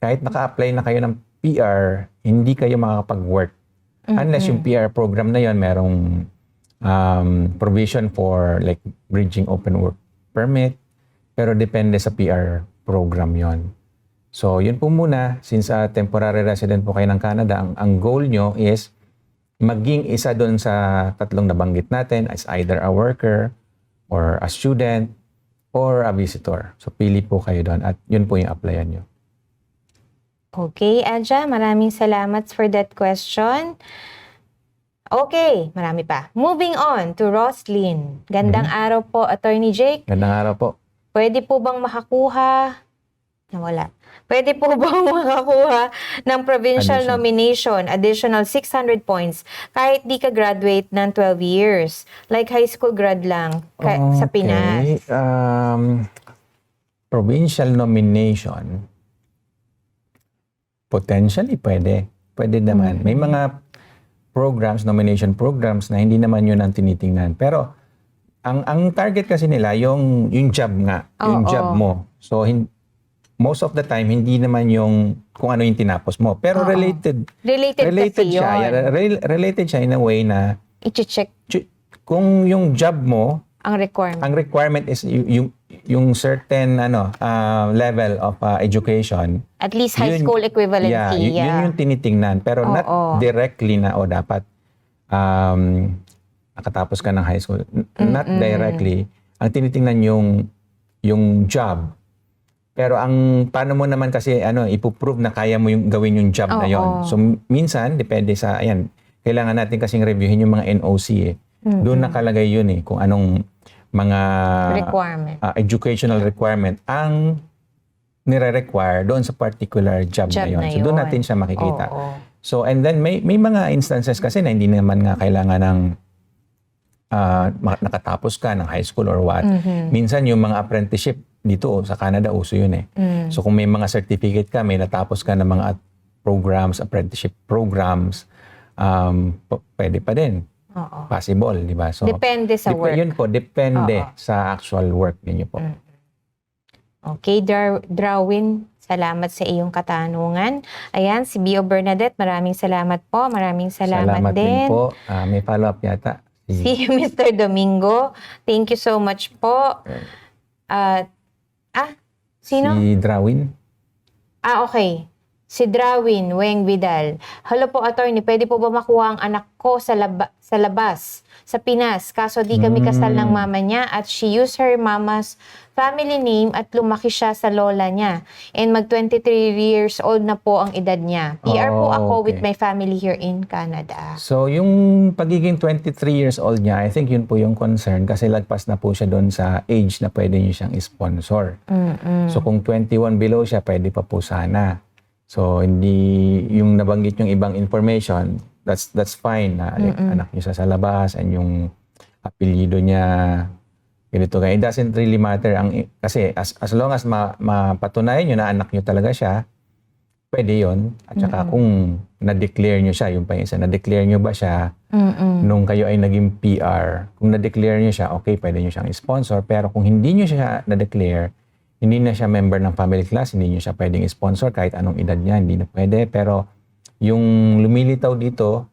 kahit naka-apply na kayo ng PR, hindi kayo makakapag-work. Unless yung PR program na yon merong provision for like bridging open work permit. Pero depende sa PR program yon. So, yun po muna. Since temporary resident po kayo ng Canada, ang goal nyo is maging isa doon sa tatlong nabanggit natin as either a worker, or a student, or a visitor. So, pili po kayo doon at yun po yung applyan nyo. Okay, Aja, maraming salamat for that question. Okay, marami pa. Moving on to Roslyn. Gandang araw po, Attorney Jake. Gandang araw po. Pwede po bang makakuha? Nawala. Pwede po bang makakuha ng provincial nomination, additional 600 points, kahit di ka graduate ng 12 years? Like high school grad lang sa Pinas. Provincial nomination, potentially pwede. Pwede naman. May mga programs, nomination programs na hindi naman yun ang tinitingnan. Pero ang target kasi nila yung job nga, yung job mo. So most of the time hindi naman yung kung ano yung tinapos mo. Pero related kasi siya. yun. Related siya in a way na I-check kung yung job mo, ang requirement is yung certain level of education. At least high school equivalency. Yun yung tinitingnan. Pero not directly na dapat nakatapos ka ng high school. Not directly. Ang tinitingnan yung job. Pero paano mo naman kasi ipuprove na kaya mo yung gawin yung job na yon. So minsan depende sa kailangan natin kasing reviewin yung mga NOC eh. Doon nakalagay yun kung anong mga educational requirement ang nire-require doon sa particular job na yun. So doon natin siya makikita. So and then may mga instances kasi na hindi naman nga kailangan ng nakatapos ka ng high school or what. Minsan yung mga apprenticeship dito sa Canada, uso yun eh. So kung may mga certificate ka, may natapos ka ng mga programs, apprenticeship programs, pwede pa din. Possible, di ba? So, depende sa work. Yun po, depende sa actual work ninyo po. Okay, Darwin, salamat sa iyong katanungan. Ayan, si Bio Bernadette, maraming salamat po. Maraming salamat din po. May follow-up yata. Si Mr. Domingo. Thank you so much po. Sino? Si Drawin. Okay. Si Drawin Weng Vidal. Hello po, attorney. Pwede po ba makuha ang anak ko sa labas, sa Pinas? Kaso di kami kasal ng mama niya at she used her mama's family name at lumaki siya sa lola niya. And mag-23 years old na po ang edad niya. PR po ako with my family here in Canada. So, yung pagiging 23 years old niya, I think yun po yung concern kasi lagpas na po siya doon sa age na pwede niyo siyang sponsor. So, kung 21 below siya, pwede pa po sana. So, hindi yung nabanggit yung ibang information, that's fine na anak niyo sa labas and yung apelyido niya ganito kaya. It doesn't really matter kasi as long as mapatunayan niyo na anak niyo talaga siya, pwede 'yon. At saka kung na-declare niyo siya, yung pa isa, na-declare niyo ba siya nung kayo ay naging PR? Kung na-declare niyo siya, okay, pwede niyo siyang sponsor. Pero kung hindi niyo siya na-declare, hindi na siya member ng family class, hindi niyo siya pwedeng sponsor kahit anong edad niya, hindi na pwede. Pero yung lumilitaw dito,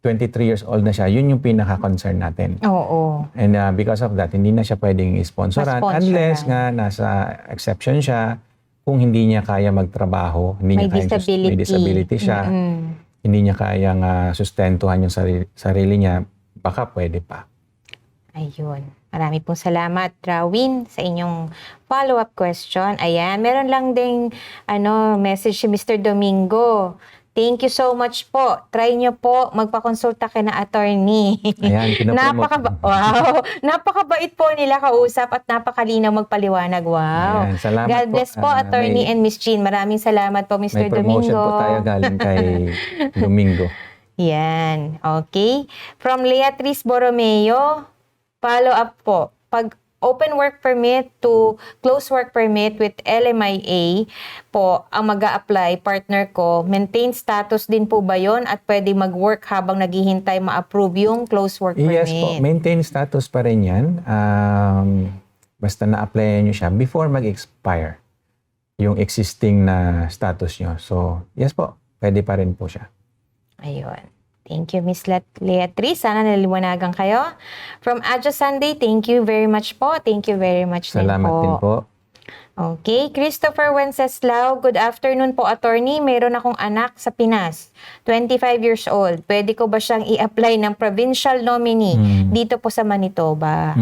23 years old na siya, yun yung pinaka-concern natin. Oo. And because of that, hindi na siya pwedeng sponsoran unless nga nasa exception siya kung hindi niya kaya magtrabaho, hindi may niya kaya may disability siya, hindi niya kayang sustentuhan yung sarili niya, baka pwede pa. Ayun. Marami pong salamat, Drawin, sa inyong follow-up question. Ayan, meron lang ding message si Mr. Domingo. Thank you so much po. Try nyo po magpakonsulta kay na attorney. Ayan, napakabait po nila kausap at napakalinaw magpaliwanag. Wow. Ayan, salamat God bless po, attorney and Miss Jean. Maraming salamat po, Mr. Domingo. May promotion po tayo galing kay Domingo. Yan. Okay. From Leatrice Borromeo, follow up po. Pag open work permit to close work permit with LMIA po ang mag-a-apply, partner ko, maintain status din po ba yon at pwede mag-work habang naghihintay ma-approve yung close work permit? Yes po, maintain status pa rin yan. Basta na-applyan nyo siya before mag-expire yung existing na status nyo. So, yes po, pwede pa rin po siya. Ayun. Thank you, Miss Leatrice. Sana naliwanagan kayo. From Adjo Sunday, thank you very much po. Thank you very much Salamat din po. Okay. Christopher Wenceslao, good afternoon po, attorney. Meron akong anak sa Pinas, 25 years old. Pwede ko ba siyang i-apply ng provincial nominee dito po sa Manitoba?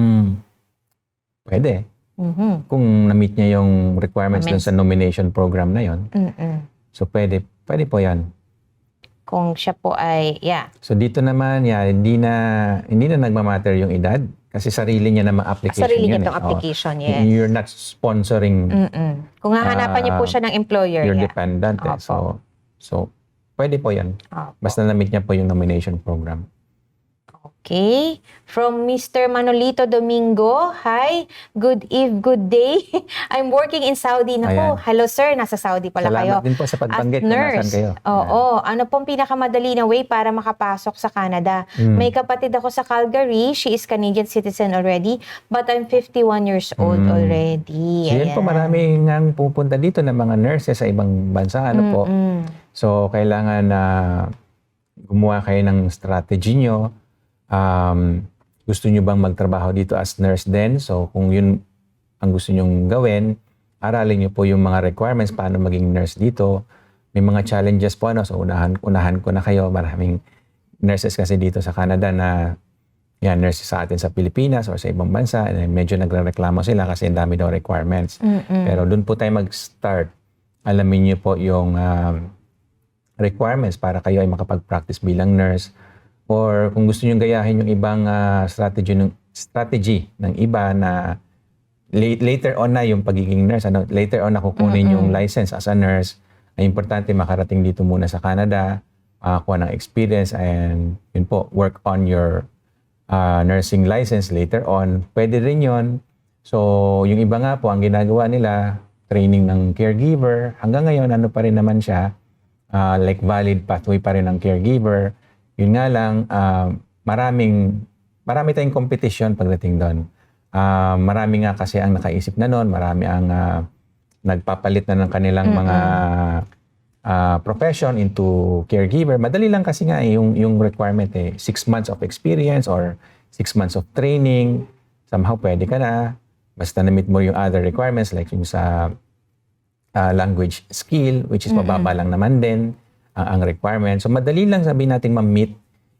Pwede. Kung na-meet niya yung requirements dun sa nomination program na yon. So, pwede po yan. Kung siya po ay, So dito naman, hindi na nagmamatter yung edad kasi sarili niya namang application sarili yun. niya itong application, yes. You're not sponsoring. Kung hahanapan niyo po siya ng employer. You're dependent. So, pwede po yan. Basta na-meet niya po yung nomination program. Okay. From Mr. Manolito Domingo, hi, good day. I'm working in Saudi. Naku, hello sir, nasa Saudi pala kayo. Salamat din po sa pagbanggit kung nasaan kayo. Oo. Ano pong pinakamadali na way para makapasok sa Canada? May kapatid ako sa Calgary. She is Canadian citizen already, but I'm 51 years old already. So yan po, marami ngang pupunta dito ng mga nurses sa ibang bansa. Po. So, kailangan na gumawa kayo ng strategy nyo. Gusto nyo bang magtrabaho dito as nurse din? So, kung yun ang gusto nyong gawin, aralin nyo po yung mga requirements paano maging nurse dito. May mga challenges po. So, unahan ko na kayo. Maraming nurses kasi dito sa Canada na nurses sa atin sa Pilipinas or sa ibang bansa. Medyo nagrereklamo sila kasi ang dami daw requirements. Pero doon po tayo mag-start. Alamin nyo po yung requirements para kayo ay makapag-practice bilang nurse. Or kung gusto nyo gayahin yung ibang strategy ng iba na later on na yung pagiging nurse, later on na kukunin yung license as a nurse, ay importante makarating dito muna sa Canada, makakuha ng experience, and yun po, work on your nursing license later on. Pwede rin yun. So, yung iba nga po, ang ginagawa nila, training ng caregiver. Hanggang ngayon, ano pa rin naman siya, like valid pathway pa rin ng caregiver. Yun nga lang, marami tayong competition pagdating doon. Marami nga kasi ang nakaisip na noon, marami ang nagpapalit na ng kanilang mga profession into caregiver. Madali lang kasi nga yung requirement 6 months of experience or 6 months of training, somehow pwede ka na. Basta na-meet mo yung other requirements like yung sa language skill, which is mababa lang naman din ang requirements. So madali lang sabihin natin ma-meet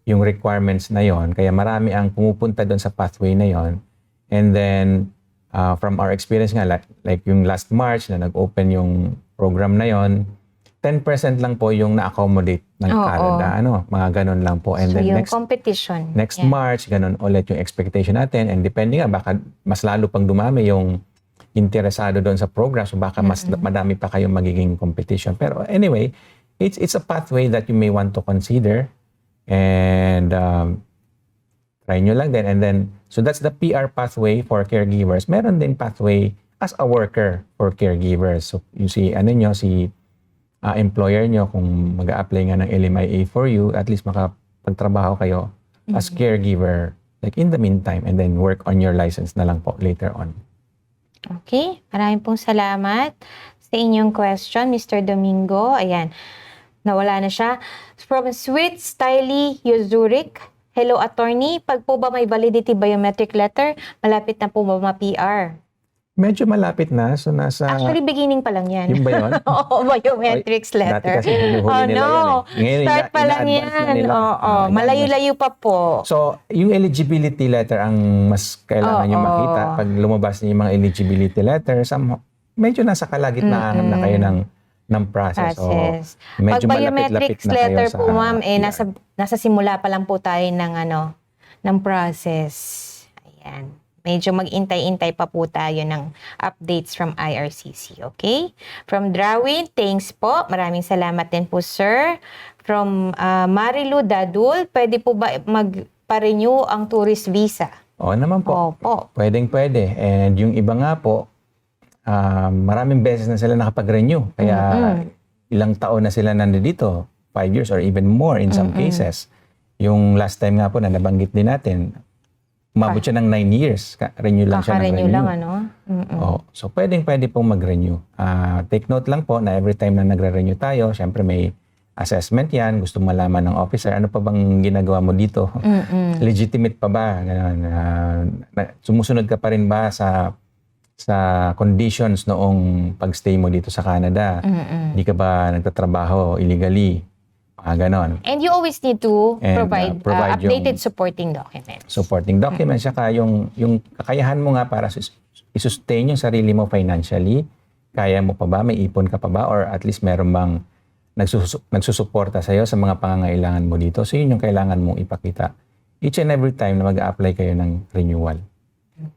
yung requirements na yon. Kaya marami ang pumupunta doon sa pathway na yon. And then, from our experience nga, like yung last March na nag-open yung program na yon, 10% lang po yung na-accommodate ng Canada. Mga ganun lang po. And So, then yung competition. next March, ganun ulit yung expectation natin. And depending nga, baka mas lalo pang dumami yung interesado doon sa program. So baka mas madami pa kayong magiging competition. Pero anyway, it's a pathway that you may want to consider. And try nyo lang din. And then, so that's the PR pathway for caregivers. Meron din pathway as a worker for caregivers. So you see, employer nyo, kung mag-a-apply nga ng LMIA for you, at least makapagtrabaho kayo as caregiver, like in the meantime, and then work on your license na lang po later on. Okay, maraming pong salamat sa inyong question, Mr. Domingo. Ayan, nawala na siya. From Sweet Styly Yuzurik, hello attorney, pag po ba may validity biometric letter, malapit na po ba ma-PR? Medyo malapit na, so nasa... Actually, beginning pa lang yan. Yung ba yun? Oo, biometrics letter. Dati kasi hinuhuli nila yan eh. Ngayon, Start pa lang ina-advance na yan. nila. Oo, malayo-layo pa po. So, yung eligibility letter ang mas kailangan nyo makita. Pag lumabas niyo yung mga eligibility letter, medyo nasa kalagitnaan na kayo ng process. So, medyo pag biometrics malapit-lapit na kayo letter sa... po, ma'am, nasa simula pa lang po tayo ng process. Ayan. Medyo mag-intay-intay pa po tayo ng updates from IRCC, okay? From Drawin, thanks po. Maraming salamat din po, sir. From Marilu Dadul, pwede po ba magpa-renew ang tourist visa? Oo naman po. Opo. Pwedeng-pwede. And yung iba nga po, maraming beses na sila nakapag-renew. Kaya ilang taon na sila nandito, 5 years or even more in some cases. Yung last time nga po na nabanggit din natin, umabot siya ng 9 years. Renew lang siya ng renew. Kaka-renew lang, So, pwedeng-pwede pong mag-renew. Take note lang po na every time na nagre-renew tayo, syempre may assessment yan. Gusto malaman ng officer, ano pa bang ginagawa mo dito? Legitimate pa ba? Sumusunod ka pa rin ba sa conditions noong pag-stay mo dito sa Canada? Hindi ka ba nagtatrabaho illegally? Ganon. And you always need to provide updated yung supporting documents. Supporting documents, saka yung kakayahan mo nga para i-sustain yung sarili mo financially. Kaya mo pa ba? May ipon ka pa ba? Or at least meron bang nagsusuporta sa'yo sa mga pangangailangan mo dito? So yun yung kailangan mong ipakita each and every time na mag-a-apply kayo ng renewal.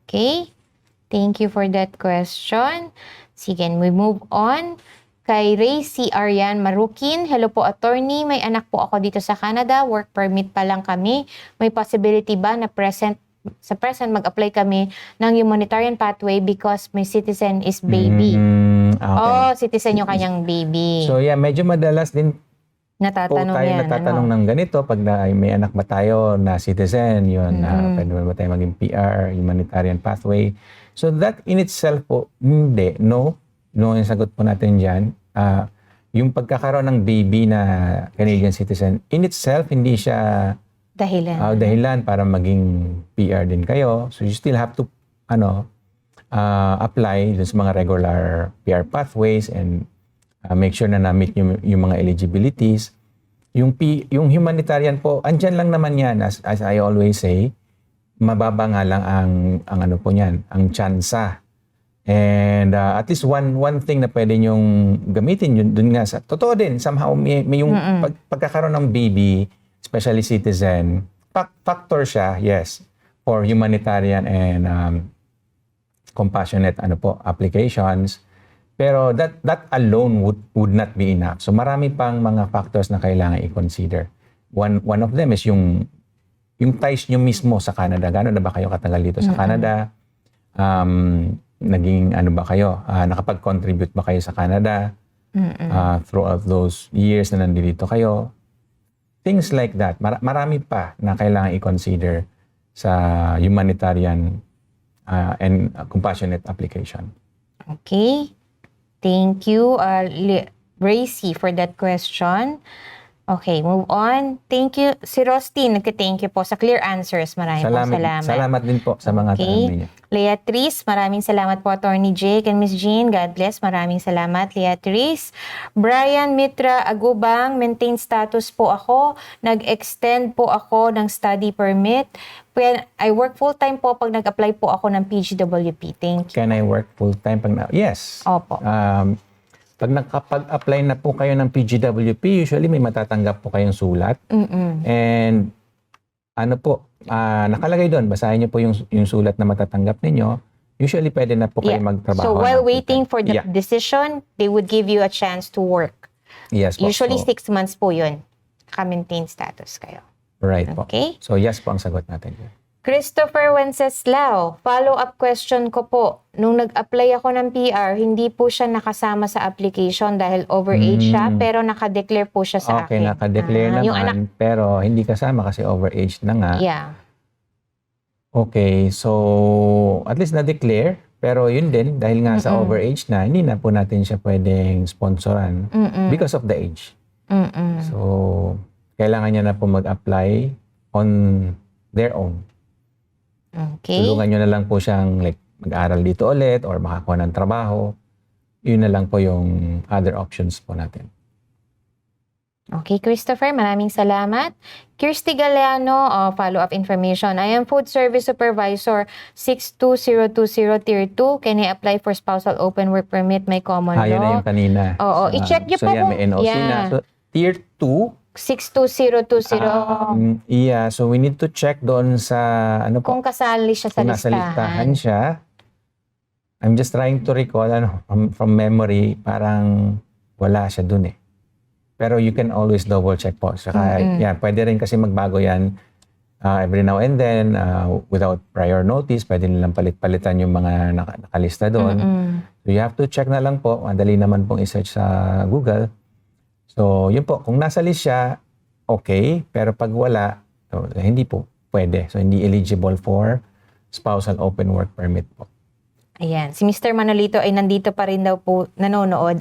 Okay. Thank you for that question. Sige, we move on. Kay Ray C. Arian Marukin, hello po attorney, may anak po ako dito sa Canada, work permit pa lang kami. May possibility ba na present mag-apply kami ng humanitarian pathway because my citizen is baby? Okay. Citizen yung kanyang baby. So yeah, medyo madalas din natatanong tayo natatanong ng ganito pag may anak ba tayo na citizen, yun, pwede ba tayo maging PR, humanitarian pathway. So that in itself po, no, yung sagot po natin dyan, yung pagkakaroon ng baby na Canadian citizen, in itself, hindi siya dahilan para maging PR din kayo. So you still have to apply dun sa mga regular PR pathways and make sure na na-meet yung mga eligibilities. Yung humanitarian po, andyan lang naman yan, as I always say, mababa nga lang ang ano po niyan, ang tsansa. And at least one thing na pwede nyong gamitin yun dun nga sa totoo din, somehow may yung pagkakaroon ng baby, especially citizen, factor siya, yes, for humanitarian and compassionate applications. Pero that alone would not be enough. So marami pang mga factors na kailangan i-consider. One of them is yung ties nyo mismo sa Canada. Gano'n na ba kayo katagal dito sa Canada? Naging ba kayo? Nakapag-contribute ba kayo sa Canada throughout those years na nandito kayo? Things like that. Marami pa na kailangan i-consider sa humanitarian and compassionate application. Okay. Thank you, Racy, for that question. Okay, move on. Thank you. Si Rosti, nagka-thank you po sa clear answers. Maraming po salamat. Salamat din po sa mga tanong ninyo. Leatrice, maraming salamat po, Attorney Jake and Miss Jean. God bless. Maraming salamat, Leatrice. Brian Mitra Agubang, maintain status po ako. Nag-extend po ako ng study permit. I work full-time po pag nag-apply po ako ng PGWP. Thank you. Can I work full-time? Yes. Opo. Pag nakapag-apply na po kayo ng PGWP, usually may matatanggap po kayong sulat. And ano po, nakalagay doon, basahin niyo po yung sulat na matatanggap ninyo. Usually pwede na po kayo magtrabaho. So while waiting for the decision, they would give you a chance to work. Yes po. Usually 6 months po yun. Ka-maintain status kayo. Right po. Okay. So yes po ang sagot natin. Christopher Wenceslao, follow-up question ko po. Nung nag-apply ako ng PR, hindi po siya nakasama sa application dahil overage siya, pero nakadeclare po siya sa Okay, akin. nakadeclare naman, yung anak, pero hindi kasama kasi overage na nga. yeah. Okay, so at least na-declare, pero yun din, dahil nga sa overage na, hindi na po natin siya pwedeng sponsoran because of the age. So, kailangan niya na po mag-apply on their own. Okay. Tulungan nyo na lang po siyang like, mag-aral dito ulit or makakuha ng trabaho. Yun na lang po yung other options po natin. Okay, Christopher, maraming salamat. Kirsty Galeano, follow-up information. I am food service supervisor 62020 Tier 2. Can I apply for spousal open work permit? May common law. Yun na yung kanina. Oo, i-check niyo so po yan, kung... may NOC na. So, Tier 2, 62020. yeah, so we need to check doon sa ano po, Kung kasali siya sa kung nasa listahan listahan. siya. I'm just trying to recall from memory, parang wala siya dun eh. Pero you can always double check po. Saka, yeah, pwede rin kasi magbago yan every now and then without prior notice. Pwede nilang palit-palitan yung mga nakalista doon. So you have to check na lang po. Madali naman pong i-search sa Google. So, yun po. Kung nasa list siya, okay. Pero pag wala, so, hindi po pwede. So, hindi eligible for spousal open work permit po. Ayan. Si Mr. Manolito ay nandito pa rin daw po nanonood.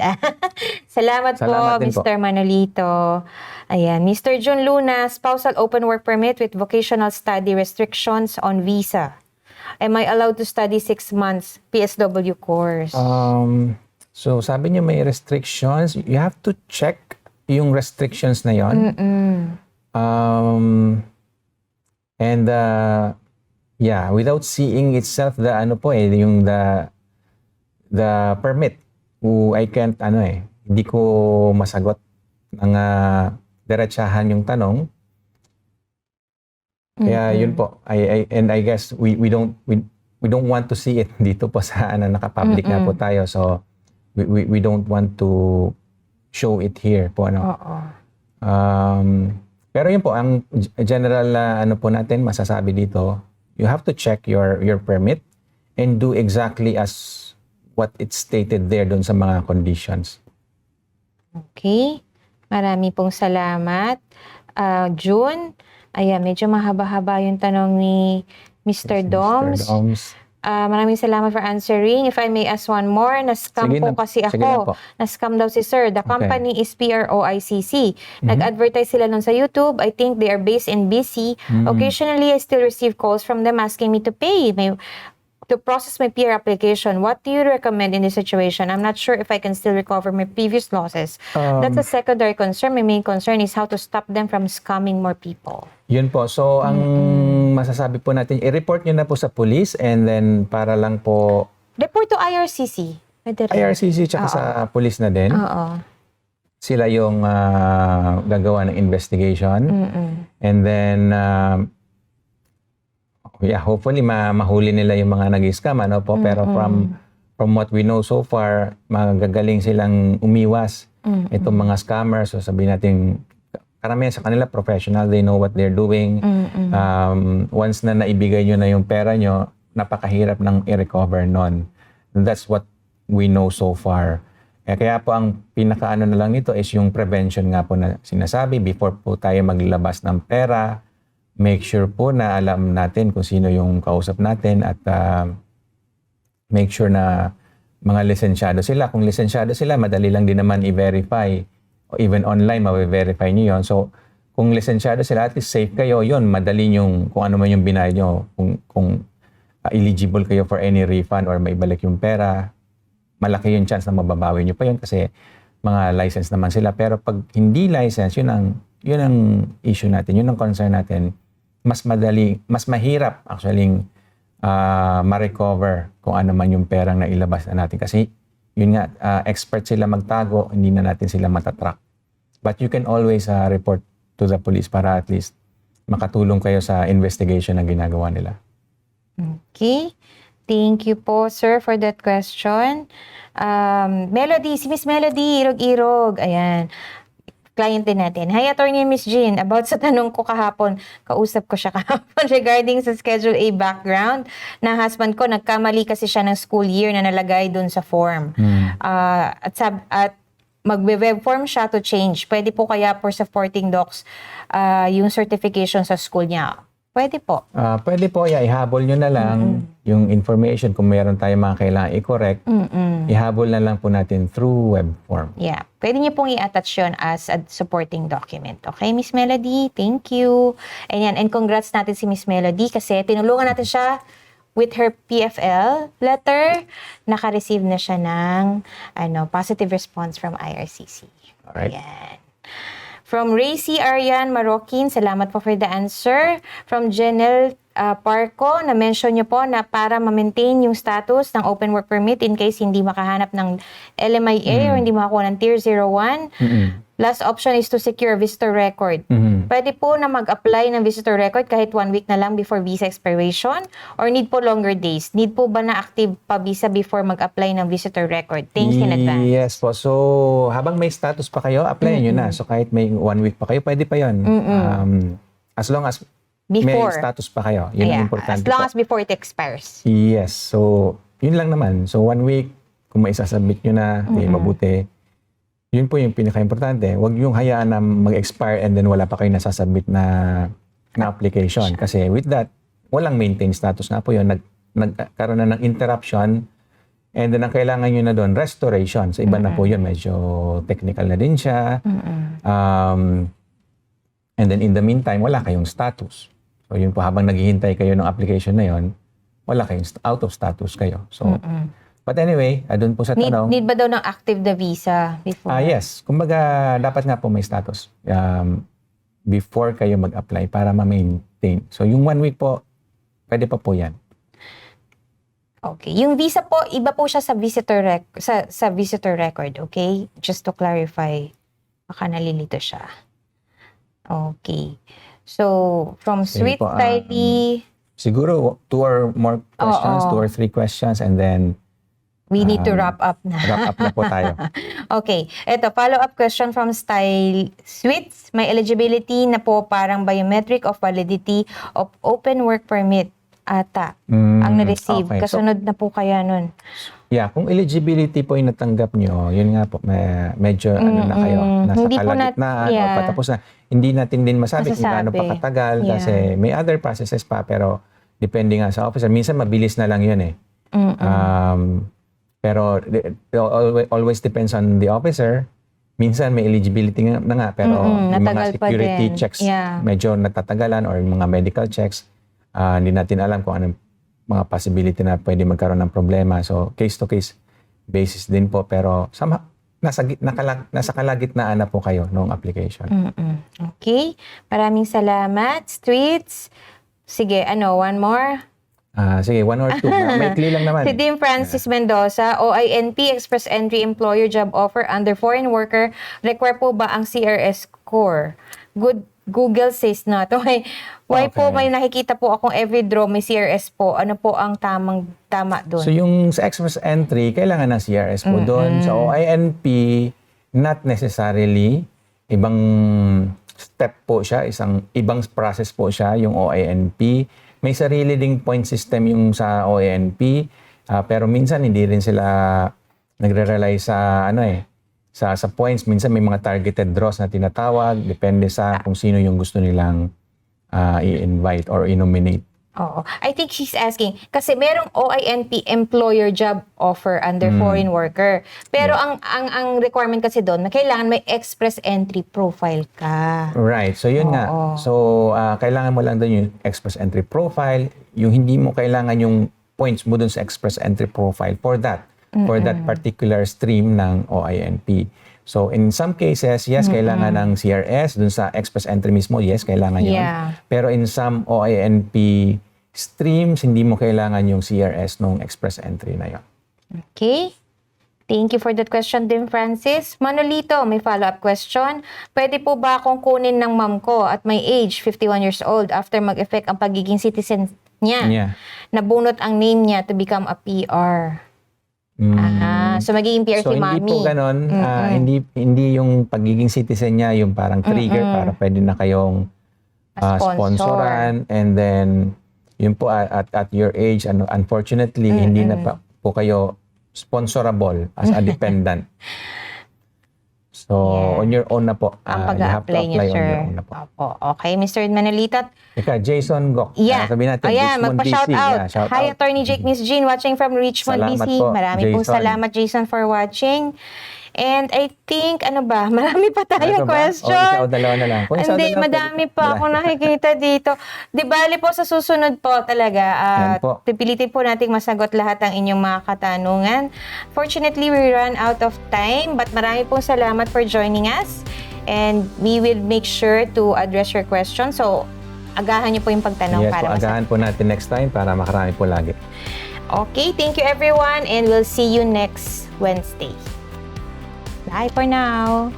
Salamat po, din po. Mr. Manolito. Ayan. Mr. Jun Luna, spousal open work permit with vocational study restrictions on visa. Am I allowed to study 6 months PSW course? So, sabi niyo may restrictions. You have to check yung restrictions na yon. And yeah, without seeing itself the ano po yung the permit, I can't hindi ko masagot ng diretsahan yung tanong. Kaya yun po. I guess we don't want to see it dito po sa naka-public na po tayo. So we don't want to show it here po pero yun po ang general po natin masasabi dito, you have to check your permit and do exactly as what it's stated there doon sa mga conditions. Okay. Marami pong salamat. June, ayan, medyo mahaba-haba yung tanong ni Mr. Doms. Maraming salamat for answering. If I may ask one more, na-scam po kasi ako. Na-scam daw si Sir. The company is PROICC. Nag-advertise sila nun sa YouTube. I think they are based in BC. Occasionally, I still receive calls from them asking me to pay to process my PR application. What do you recommend in this situation? I'm not sure if I can still recover my previous losses. That's a secondary concern. My main concern is how to stop them from scamming more people. Yun po. So, ang masasabi po natin, i-report nyo na po sa police and then para lang po... Report to IRCC. IRCC tsaka sa police na din. Sila yung gagawa ng investigation. And then, yeah, hopefully mahuli nila yung mga nag-scam, po. Pero from what we know so far, magagaling silang umiwas itong mga scammers. So, sabihin natin, karamihan sa kanila professional, they know what they're doing. Once na naibigay nyo na yung pera nyo, napakahirap ng i-recover nun. That's what we know so far. Kaya po ang pinakaano na lang nito is yung prevention nga po na sinasabi. Before po tayo maglabas ng pera, make sure po na alam natin kung sino yung kausap natin at make sure na mga lisensyado sila. Kung lisensyado sila, madali lang din naman i-verify even online, mabe-verify nyo yun. So, kung lisensyado sila, at least safe kayo, yun, madali yung kung ano man yung binayad nyo. Kung eligible kayo for any refund or maibalik yung pera, malaki yung chance na mababawi nyo pa yun kasi mga license naman sila. Pero pag hindi license, yun ang issue natin, yun ang concern natin. Mas mahirap actually ma-recover kung ano man yung perang na ilabas na natin. Kasi yun nga, expert sila magtago, hindi na natin sila matatrack. But you can always report to the police para at least makatulong kayo sa investigation na ginagawa nila. Okay. Thank you po, sir, for that question. Melody, si Miss Melody, Irog-Irog. Ayan. Client din natin. Hi, Attorney Miss Jean. About sa tanong ko kahapon, kausap ko siya kahapon regarding sa Schedule A background na husband ko, nagkamali kasi siya ng school year na nalagay dun sa form. At magbe-web form siya to change. Pwede po kaya for supporting docs yung certification sa school niya? Pwede po. Pwede po, ihabol nyo na lang yung information kung mayroon tayong mga kailangan i-correct. Ihabol na lang po natin through web form. Yeah. Pwede niyo pong i-attach yun as a supporting document. Okay, Miss Melody? Thank you. And congrats natin si Miss Melody kasi tinulungan natin siya with her PFL letter. Naka-receive na siya ng positive response from IRCC. Alright. Ayan. From Racy Arian Marokin, salamat po for the answer. From Janelle Parco, na-mention nyo po na para ma-maintain yung status ng open work permit in case hindi makahanap ng LMIA or hindi makakuha ng Tier 01. Last option is to secure a visitor record. Pwede po na mag-apply ng visitor record kahit 1 week na lang before visa expiration or need po longer days? Need po ba na active pa visa before mag-apply ng visitor record? Thanks in advance. Yes po. So, habang may status pa kayo, applyan nyo na. So, kahit may 1 week pa kayo, pwede pa yun. As long as may status pa kayo. Yun ang importante as long po. as before it expires. Yes. So, yun lang naman. So, 1 week, kung maisasubmit nyo na, mabuti. Yun po yung pinaka-importante. Huwag yung hayaan na mag-expire and then wala pa kayo nasasubmit na application. Kasi with that, walang maintain status na po yun. Nagkaroon na ng interruption and then ang kailangan nyo na doon, restoration. So, iba na po yun. Medyo technical na din siya. And then in the meantime, wala kayong status. So, yun po, habang naghihintay kayo ng application na yun, wala kayong out of status kayo. So, but anyway, doon po sa tanong. Need ba daw ng active na visa before? Yes. Kumbaga, dapat nga po may status before kayo mag-apply para ma-maintain. So, yung 1 week po, pwede pa po yan. Okay. Yung visa po, iba po siya sa visitor record, okay? Just to clarify. Baka nalilito siya. Okay. So, from Sweet Tidy... siguro 2 or more questions, 2 or 3 questions, and then we need to wrap up na. Wrap up na po tayo. Okay. Ito, follow-up question from Style Sweets. May eligibility na po parang biometric of validity of open work permit ata ang na-receive. Okay. Kasunod na po kaya nun. Yeah, kung eligibility po yung natanggap nyo, yun nga po, medyo na kayo, nasa Hindi po kalagitnaan o patapos na. Hindi natin din masabi kung gaano pa katagal kasi may other processes pa pero depende nga sa officer. Minsan mabilis na lang yun eh. Pero always depends on the officer. Minsan may eligibility na nga pero yung mga security checks medyo natatagalan or yung mga medical checks, hindi natin alam kung anong mga possibility na pwede magkaroon ng problema. So, case-to-case basis din po. Pero nasa kalagitnaan na po kayo ng application. Okay. Maraming salamat. Streets. Sige, one more? Sige, 1 or 2. Maikli lang naman. Si Dim Francis Mendoza, OINP, Express Entry Employer Job Offer under Foreign Worker. Require po ba ang CRS score? Google says not. Okay. Why po may nakikita po akong every draw may CRS po? Ano po ang tama doon? So yung sa Express Entry, kailangan ng CRS po doon. Sa OINP, not necessarily. Ibang step po siya. Ibang process po siya, yung OINP. May sarili ding point system yung sa OINP. Pero minsan hindi rin sila nagre-rely sa sa points. Minsan may mga targeted draws na tinatawag. Depende sa kung sino yung gusto nilang i-invite or i-nominate. Oo. I think he's asking, kasi merong OINP employer job offer under foreign worker. Pero ang requirement kasi doon, na kailangan may express entry profile ka. Right. So, yun nga. Oo. So, kailangan mo lang doon yung express entry profile. Yung hindi mo kailangan yung points mo doon sa express entry profile for that particular stream ng OINP. So, in some cases, yes, kailangan ng CRS. Doon sa express entry mismo, yes, kailangan yun. Yeah. Pero in some OINP streams, hindi mo kailangan yung CRS nung express entry na yun. Okay. Thank you for that question din, Francis. Manolito, may follow-up question. Pwede po ba akong kunin ng mom ko at my age, 51 years old, after mag-effect ang pagiging citizen niya? Yeah. Nabunot ang name niya to become a PR. So magiging PR So, si hindi Mami. po ganon. Hindi yung pagiging citizen niya yung parang trigger para pwede na kayong Sponsor. sponsoran. And then, yun po at your age, unfortunately, hindi na po kayo sponsorable as a dependent. So, on your own na po. Ang You have to pag-apply niya, apply on sir. your own na po. Opo. Okay, Mr. Manolito. Ika, Jason Gok. Yeah. Sabihin natin, Ayan, Richmond, magpa-shout BC. out. Yeah, shout Hi, out. Attorney Jake, Miss Jean, watching from Richmond, Salamat BC. po, Marami pong Jason. salamat, Jason, for watching. And I think, marami pa tayong Ano ba? question. O, isa o dalawa na lang. Kung isa o Hindi, dalawa, madami pwede. pa ako nakikita dito. Di bali po sa susunod po talaga, Yan po. pipilitin po nating masagot lahat ang inyong mga katanungan. Fortunately, we run out of time, but marami pong salamat for joining us. And we will make sure to address your questions. So, agahan niyo po yung pagtanong Yes para po, agahan po natin next time para makarami po lagi. Okay, thank you everyone and we'll see you next Wednesday. Bye for now.